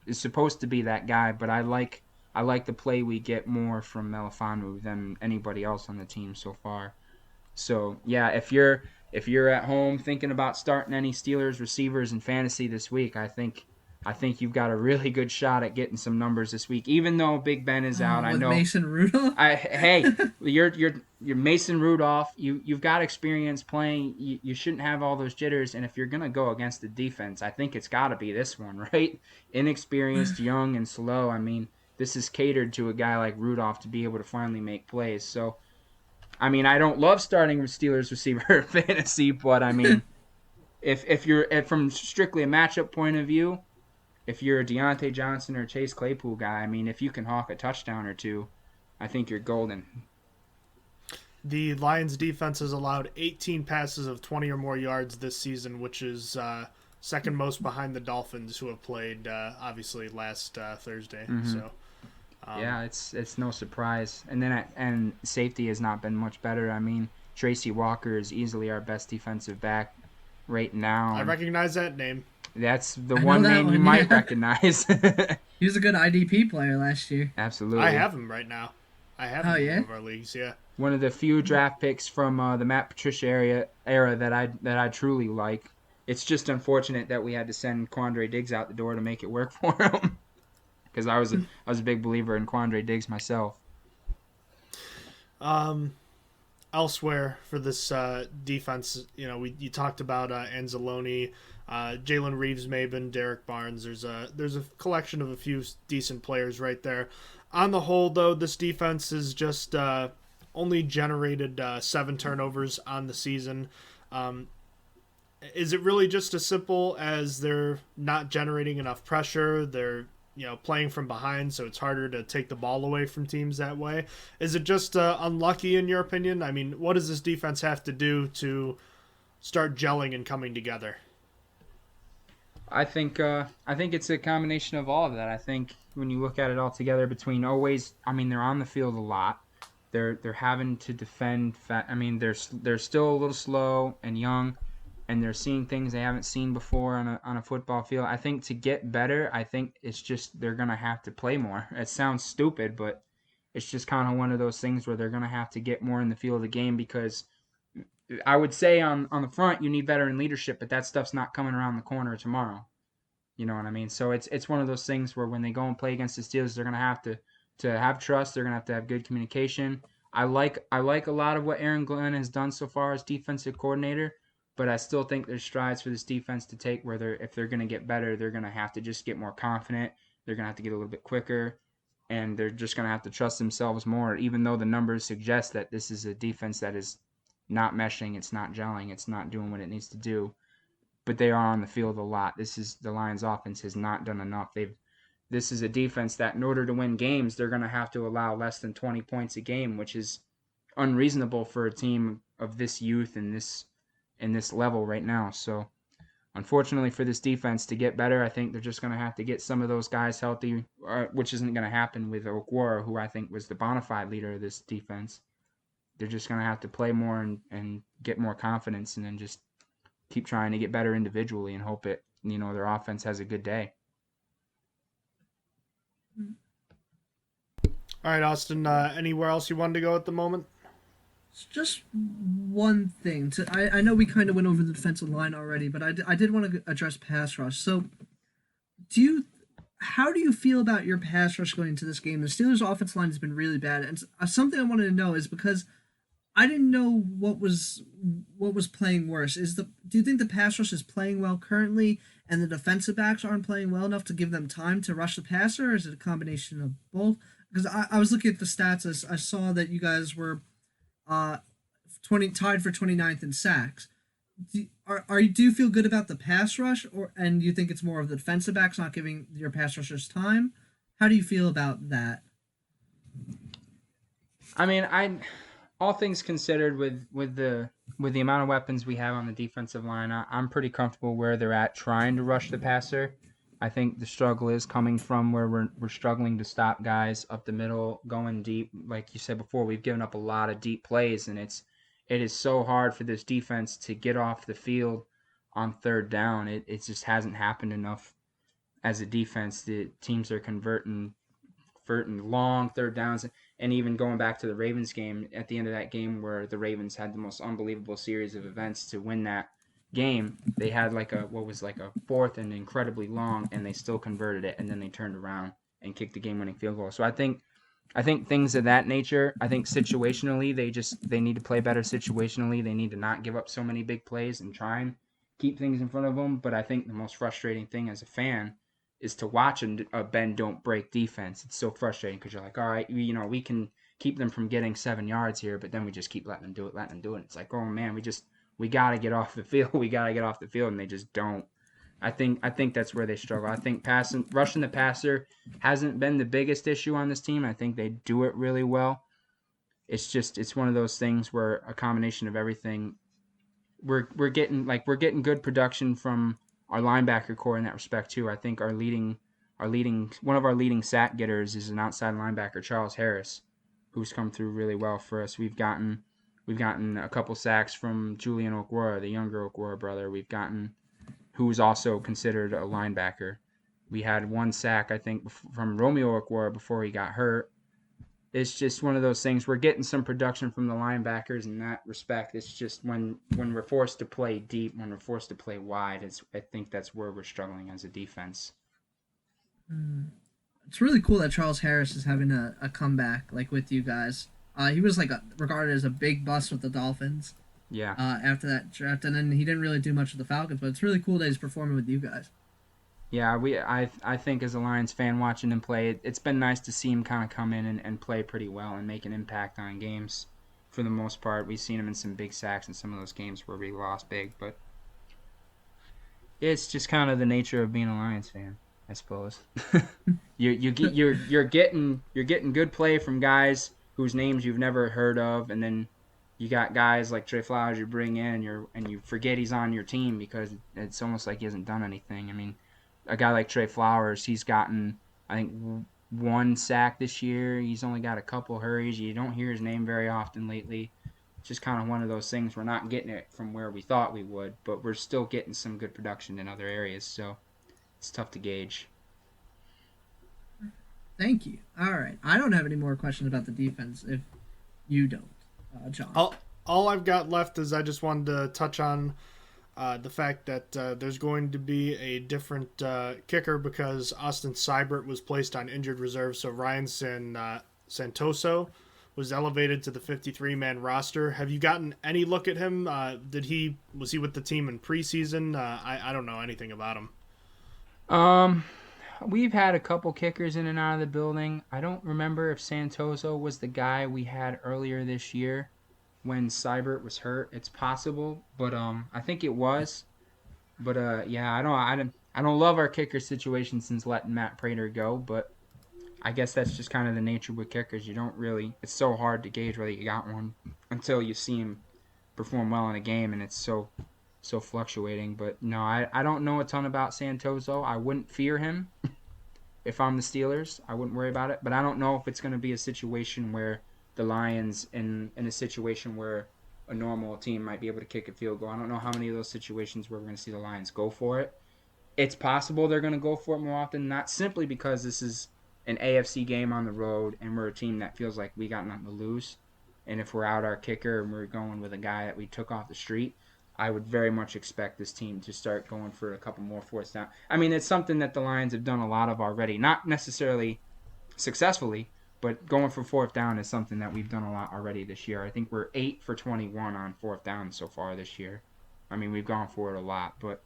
is supposed to be that guy, but I like the play we get more from Melifonwu than anybody else on the team so far. So yeah, if you're at home thinking about starting any Steelers receivers in fantasy this week, I think you've got a really good shot at getting some numbers this week. Even though Big Ben is out, I With know. Mason Rudolph. Hey, you're Mason Rudolph. You've got experience playing. You shouldn't have all those jitters. And if you're gonna go against the defense, I think it's got to be this one, right? Inexperienced, young, and slow. I mean, this is catered to a guy like Rudolph to be able to finally make plays. So I mean, I don't love starting with Steelers receiver fantasy, but I mean, if from strictly a matchup point of view, if you're a Deontay Johnson or Chase Claypool guy, I mean, if you can hawk a touchdown or two, I think you're golden. The Lions defense has allowed 18 passes of 20 or more yards this season, which is second most behind the Dolphins, who have played obviously last Thursday. Mm-hmm. So yeah, it's no surprise. And safety has not been much better. I mean, Tracy Walker is easily our best defensive back right now. I recognize that name. That's the one name you might recognize. He was a good IDP player last year. Absolutely. I have him right now. I have him in one of our leagues. Yeah. One of the few draft picks from the Matt Patricia era that I truly like. It's just unfortunate that we had to send Quandre Diggs out the door to make it work for him. Because I was a big believer in Quandre Diggs myself. Elsewhere for this defense, you talked about Anzalone, Jalen Reeves-Maybin, Derek Barnes. There's a collection of a few decent players right there. On the whole, though, this defense is just only generated 7 turnovers on the season. Is it really just as simple as they're not generating enough pressure? They're playing from behind, so it's harder to take the ball away from teams that way. Is it just unlucky in your opinion? I mean, what does this defense have to do to start gelling and coming together? I think it's a combination of all of that. I think when you look at it all together, they're on the field a lot. They're having to defend. I mean, they're still a little slow and young, and they're seeing things they haven't seen before on a football field. I think to get better, I think it's just they're going to have to play more. It sounds stupid, but it's just kind of one of those things where they're going to have to get more in the field of the game because I would say on the front you need veteran leadership, but that stuff's not coming around the corner tomorrow. You know what I mean? So it's one of those things where when they go and play against the Steelers, they're going to have to have trust. They're going to have good communication. I like a lot of what Aaron Glenn has done so far as defensive coordinator. But I still think there's strides for this defense to take where if they're going to get better, they're going to have to just get more confident. They're going to have to get a little bit quicker, and they're just going to have to trust themselves more, even though the numbers suggest that this is a defense that is not meshing, it's not gelling, it's not doing what it needs to do. But they are on the field a lot. The Lions offense has not done enough. This is a defense that in order to win games, they're going to have to allow less than 20 points a game, which is unreasonable for a team of this youth and this level right now. So unfortunately for this defense to get better, I think they're just going to have to get some of those guys healthy, which isn't going to happen with Okwara, who I think was the bona fide leader of this defense. They're just going to have to play more and get more confidence, and then just keep trying to get better individually and hope their offense has a good day. All right, Austin, anywhere else you wanted to go at the moment? It's just one thing. I know we kind of went over the defensive line already, but I did want to address pass rush. So, how do you feel about your pass rush going into this game? The Steelers' offensive line has been really bad, and something I wanted to know is because I didn't know what was playing worse. Do you think the pass rush is playing well currently, and the defensive backs aren't playing well enough to give them time to rush the passer, or is it a combination of both? Because I was looking at the stats, I saw that you guys were uh, tied for 29th in sacks. Do you feel good about the pass rush, and you think it's more of the defensive backs not giving your pass rushers time? How do you feel about that? I mean, all things considered, with the amount of weapons we have on the defensive line, I'm pretty comfortable where they're at trying to rush the passer. I think the struggle is coming from where we're struggling to stop guys up the middle, going deep. Like you said before, we've given up a lot of deep plays, and it is so hard for this defense to get off the field on third down. It just hasn't happened enough as a defense. The teams are converting long third downs, and even going back to the Ravens game, at the end of that game where the Ravens had the most unbelievable series of events to win that game, they had like a fourth and incredibly long, and they still converted it, and then they turned around and kicked the game-winning field goal. So I think things of that nature. I think situationally they need to play better situationally. They need to not give up so many big plays and try and keep things in front of them. But I think the most frustrating thing as a fan is to watch a bend don't break defense. It's so frustrating because you're like, all right, we can keep them from getting 7 yards here, but then we just keep letting them do it. It's like, oh man, we got to get off the field. We got to get off the field, and they just don't. I think that's where they struggle. I think rushing the passer hasn't been the biggest issue on this team. I think they do it really well. It's one of those things where a combination of everything. We're getting good production from our linebacker core in that respect too. I think one of our leading sack getters is an outside linebacker, Charles Harris, who's come through really well for us. We've gotten a couple sacks from Julian Okwara, the younger Okwara brother. We've gotten who was also considered a linebacker. We had one sack, I think, from Romeo Okwara before he got hurt. It's just one of those things. We're getting some production from the linebackers in that respect. It's just when we're forced to play deep, when we're forced to play wide, I think that's where we're struggling as a defense. It's really cool that Charles Harris is having a comeback like with you guys. He was regarded as a big bust with the Dolphins. Yeah. After that draft, and then he didn't really do much with the Falcons, but it's really cool that he's performing with you guys. Yeah, I think as a Lions fan watching him play, it's been nice to see him kind of come in and play pretty well and make an impact on games. For the most part, we've seen him in some big sacks in some of those games where we lost big, but it's just kind of the nature of being a Lions fan, I suppose. you're getting good play from guys whose names you've never heard of, and then you got guys like Trey Flowers you bring in and you forget he's on your team because it's almost like he hasn't done anything. I mean, a guy like Trey Flowers, he's gotten, I think, one sack this year. He's only got a couple hurries. You don't hear his name very often lately. It's just kind of one of those things. We're not getting it from where we thought we would, but we're still getting some good production in other areas, so it's tough to gauge. Thank you. All right. I don't have any more questions about the defense if you don't, John. All I've got left is I just wanted to touch on the fact that there's going to be a different kicker because Austin Seibert was placed on injured reserve, so Ryan Santoso was elevated to the 53-man roster. Have you gotten any look at him? Was he with the team in preseason? I don't know anything about him. We've had a couple kickers in and out of the building. I don't remember if Santoso was the guy we had earlier this year when Seibert was hurt. It's possible, but I think it was. But yeah, I don't love our kicker situation since letting Matt Prater go, but I guess that's just kind of the nature with kickers. It's so hard to gauge whether you got one until you see him perform well in a game, and it's so so fluctuating. But no, I don't know a ton about Santoso. I wouldn't fear him if I'm the Steelers. I wouldn't worry about it. But I don't know if it's going to be a situation where the Lions in a situation where a normal team might be able to kick a field goal. I don't know how many of those situations where we're going to see the Lions go for it. It's possible they're going to go for it more often, not simply because this is an AFC game on the road and we're a team that feels like we got nothing to lose. And if we're out our kicker and we're going with a guy that we took off the street, I would very much expect this team to start going for a couple more fourths down. I mean, it's something that the Lions have done a lot of already. Not necessarily successfully, but going for fourth down is something that we've done a lot already this year. I think we're 8 for 21 on fourth down so far this year. I mean, we've gone for it a lot, but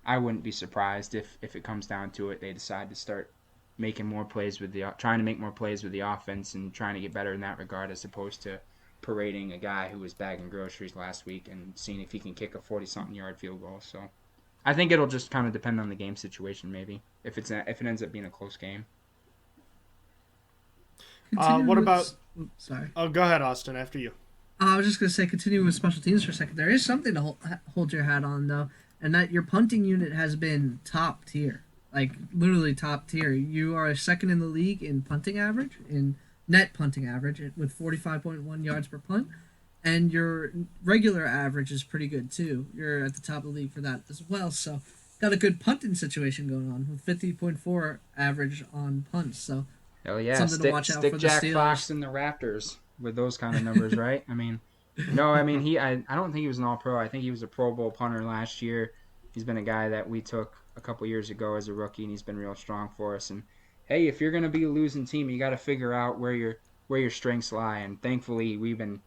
I wouldn't be surprised if it comes down to it, they decide to start making more plays with trying to make more plays with the offense and trying to get better in that regard, as opposed to parading a guy who was bagging groceries last week and seeing if he can kick a 40-something yard field goal. So I think it'll just kind of depend on the game situation, maybe if it ends up being a close game. What about? Sorry. Oh, go ahead, Austin. After you. I was just going to say, continuing with special teams for a second, there is something to hold your hat on, though, and that your punting unit has been top tier. Like, literally top tier. You are second in the league in punting average, in net punting average, with 45.1 yards per punt, and your regular average is pretty good, too. You're at the top of the league for that as well, so got a good punting situation going on, with 50.4 average on punts, so hell yeah, something to watch out for the Jack Steelers. Fox and the Raptors with those kind of numbers, right? I mean, I don't think he was an All-Pro. I think he was a Pro Bowl punter last year. He's been a guy that we took a couple years ago as a rookie, and he's been real strong for us. And hey, if you're going to be a losing team, you got to figure out where your strengths lie. And thankfully, we've been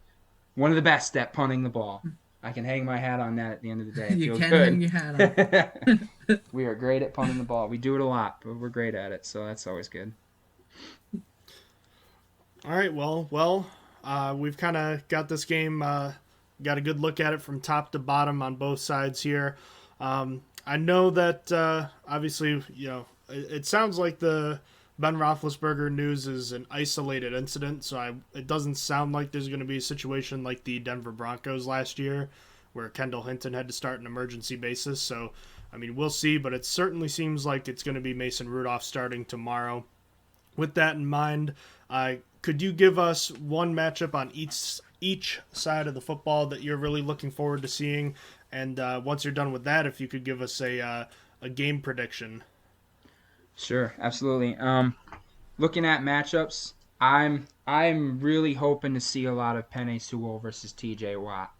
one of the best at punting the ball. I can hang my hat on that at the end of the day. It You feels can good. hang your hat on. We are great at punting the ball. We do it a lot, but we're great at it, so that's always good. All right. Well, we've kind of got this game. Got a good look at it from top to bottom on both sides here. I know that obviously, it sounds like the Ben Roethlisberger news is an isolated incident, so it doesn't sound like there's going to be a situation like the Denver Broncos last year, where Kendall Hinton had to start an emergency basis. So, I mean, we'll see, but it certainly seems like it's going to be Mason Rudolph starting tomorrow. With that in mind, could you give us one matchup on each side of the football that you're really looking forward to seeing? And once you're done with that, if you could give us a game prediction. Sure, absolutely. Looking at matchups, I'm really hoping to see a lot of Penei Sewell versus T.J. Watt.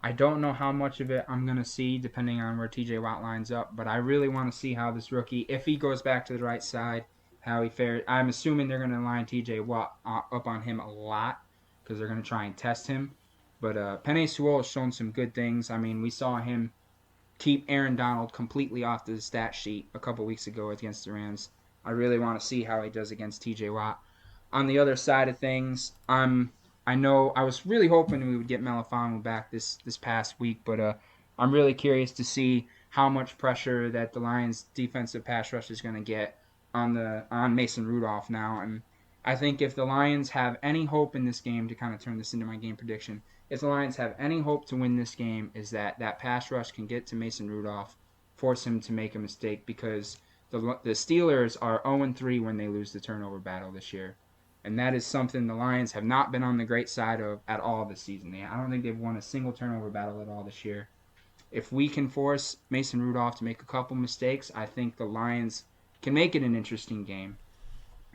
I don't know how much of it I'm going to see depending on where T.J. Watt lines up, but I really want to see how this rookie, if he goes back to the right side, how he fares. I'm assuming they're going to line T.J. Watt up on him a lot because they're going to try and test him. But Penei Sewell has shown some good things. I mean, we saw him keep Aaron Donald completely off the stat sheet a couple weeks ago against the Rams. I really want to see how he does against T.J. Watt. On the other side of things, I know I was really hoping we would get Melifonwu back this past week, but I'm really curious to see how much pressure that the Lions' defensive pass rush is going to get on Mason Rudolph now. And I think if the Lions have any hope in this game, to kind of turn this into my game prediction, if the Lions have any hope to win this game, is that pass rush can get to Mason Rudolph, force him to make a mistake, because the Steelers are 0-3 when they lose the turnover battle this year. And that is something the Lions have not been on the great side of at all this season. I don't think they've won a single turnover battle at all this year. If we can force Mason Rudolph to make a couple mistakes, I think the Lions can make it an interesting game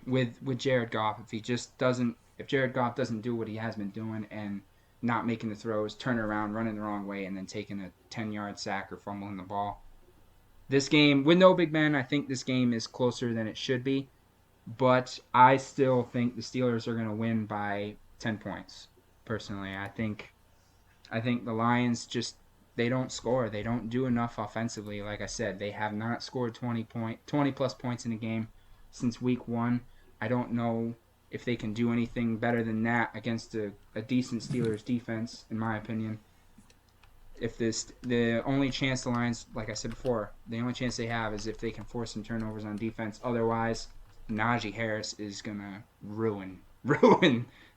with Jared Goff. If Jared Goff doesn't do what he has been doing and not making the throws, turning around, running the wrong way, and then taking a 10-yard sack or fumbling the ball. This game, with no big men, I think this game is closer than it should be. But I still think the Steelers are going to win by 10 points, personally. I think the Lions they don't score. They don't do enough offensively. Like I said, they have not scored 20-plus points in a game since week 1. I don't know if they can do anything better than that against a decent Steelers defense, in my opinion. The only chance the Lions, like I said before, the only chance they have is if they can force some turnovers on defense. Otherwise, Najee Harris is going to ruin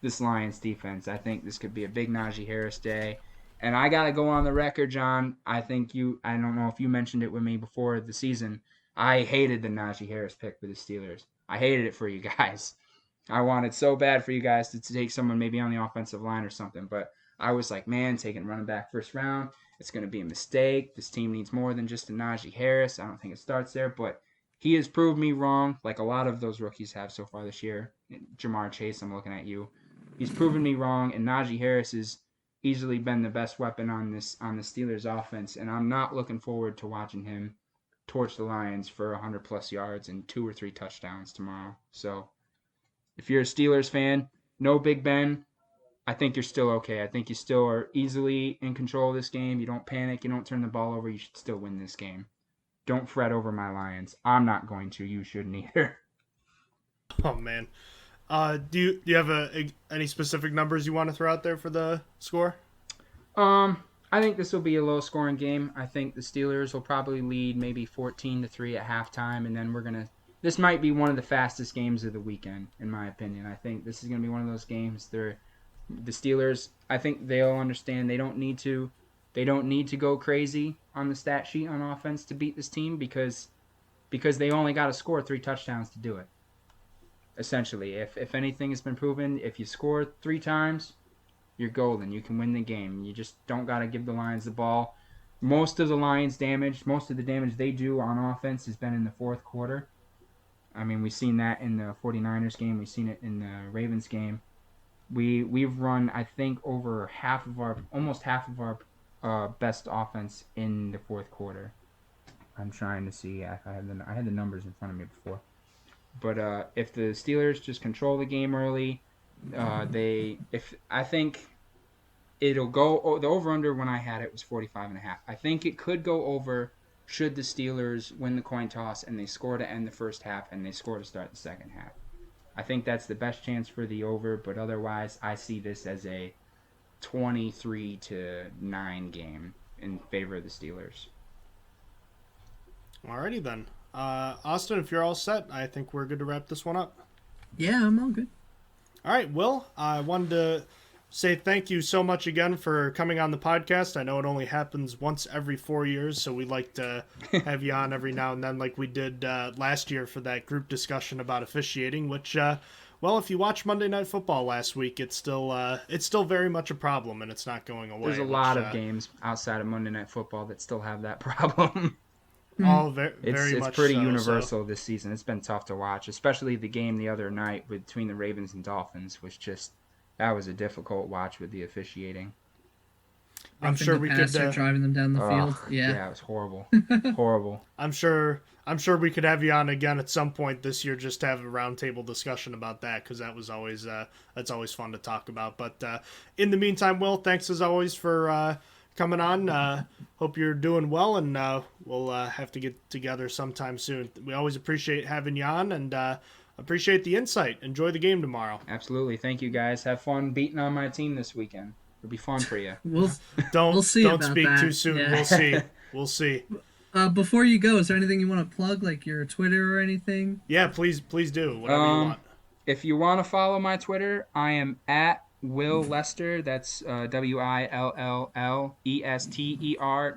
this Lions defense. I think this could be a big Najee Harris day. And I got to go on the record, John. I don't know if you mentioned it with me before the season. I hated the Najee Harris pick for the Steelers. I hated it for you guys. I wanted so bad for you guys to take someone maybe on the offensive line or something. But I was like, man, taking running back first round, it's going to be a mistake. This team needs more than just a Najee Harris. I don't think it starts there. But he has proved me wrong, like a lot of those rookies have so far this year. Jamar Chase, I'm looking at you. He's proven me wrong, and Najee Harris has easily been the best weapon on the Steelers offense. And I'm not looking forward to watching him torch the Lions for 100-plus yards and 2 or 3 touchdowns tomorrow. So if you're a Steelers fan, no Big Ben, I think you're still okay. I think you still are easily in control of this game. You don't panic. You don't turn the ball over. You should still win this game. Don't fret over my Lions. I'm not going to. You shouldn't either. Oh, man. Do you have any specific numbers you want to throw out there for the score? I think this will be a low-scoring game. I think the Steelers will probably lead maybe 14-3 at halftime, and then this might be one of the fastest games of the weekend, in my opinion. I think this is going to be one of those games. The Steelers, I think they'll understand they don't need to go crazy on the stat sheet on offense to beat this team because they only got to score 3 touchdowns to do it. Essentially, if anything has been proven, if you score 3 times, you're golden. You can win the game. You just don't got to give the Lions the ball. Most of the damage they do on offense has been in the fourth quarter. I mean, we've seen that in the 49ers game. We've seen it in the Ravens game. We've run, I think, over almost half of our best offense in the fourth quarter. I'm trying to see. I had the numbers in front of me before. But if the Steelers just control the game early, I think it'll go. The over/under when I had it was 45.5. I think it could go over should the Steelers win the coin toss and they score to end the first half and they score to start the second half. I think that's the best chance for the over, but otherwise I see this as a 23-9 game in favor of the Steelers. Alrighty then. Austin, if you're all set, I think we're good to wrap this one up. Yeah, I'm all good. All right, Will, I wanted to say thank you so much again for coming on the podcast. I know it only happens once every 4 years, so we like to have you on every now and then like we did last year for that group discussion about officiating, which, well, if you watch Monday Night Football last week, it's still very much a problem, and it's not going away. There's a lot of games outside of Monday Night Football that still have that problem. All very it's much pretty so, universal this season. It's been tough to watch, especially the game the other night between the Ravens and Dolphins that was a difficult watch with the officiating. I'm sure we could driving them down the field. Yeah, it was horrible. Horrible. I'm sure we could have you on again at some point this year just to have a roundtable discussion about that, because that was always that's always fun to talk about. But in the meantime, Will, thanks as always for coming on. Hope you're doing well, and we'll have to get together sometime soon. We always appreciate having you on, and appreciate the insight. Enjoy the game tomorrow. Absolutely. Thank you, guys. Have fun beating on my team this weekend. It'll be fun for you. We'll see. Don't about speak that. too soon. Yeah. We'll see. Before you go, is there anything you want to plug, like your Twitter or anything? Yeah, please do whatever you want. If you want to follow my Twitter, I am at Will Lester. That's WILLLESTER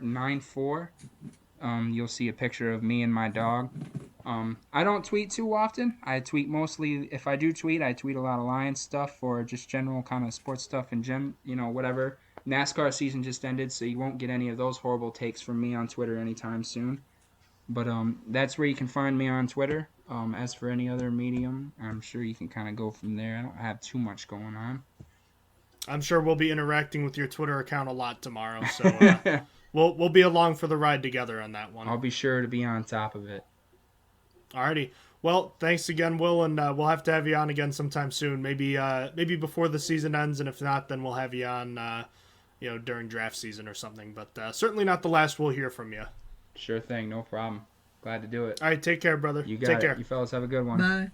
94. You'll see a picture of me and my dog. I don't tweet too often. I tweet mostly, if I do tweet, I tweet a lot of Lions stuff or just general kind of sports stuff and whatever. NASCAR season just ended, so you won't get any of those horrible takes from me on Twitter anytime soon. But that's where you can find me on Twitter. As for any other medium, I'm sure you can kind of go from there. I don't have too much going on. I'm sure we'll be interacting with your Twitter account a lot tomorrow, so we'll be along for the ride together on that one. I'll be sure to be on top of it. Alrighty. Well, thanks again, Will, and we'll have to have you on again sometime soon. Maybe before the season ends, and if not, then we'll have you on, during draft season or something. But certainly not the last we'll hear from you. Sure thing, no problem. Glad to do it. All right, take care, brother. You got take it. care. You fellas have a good one. Bye.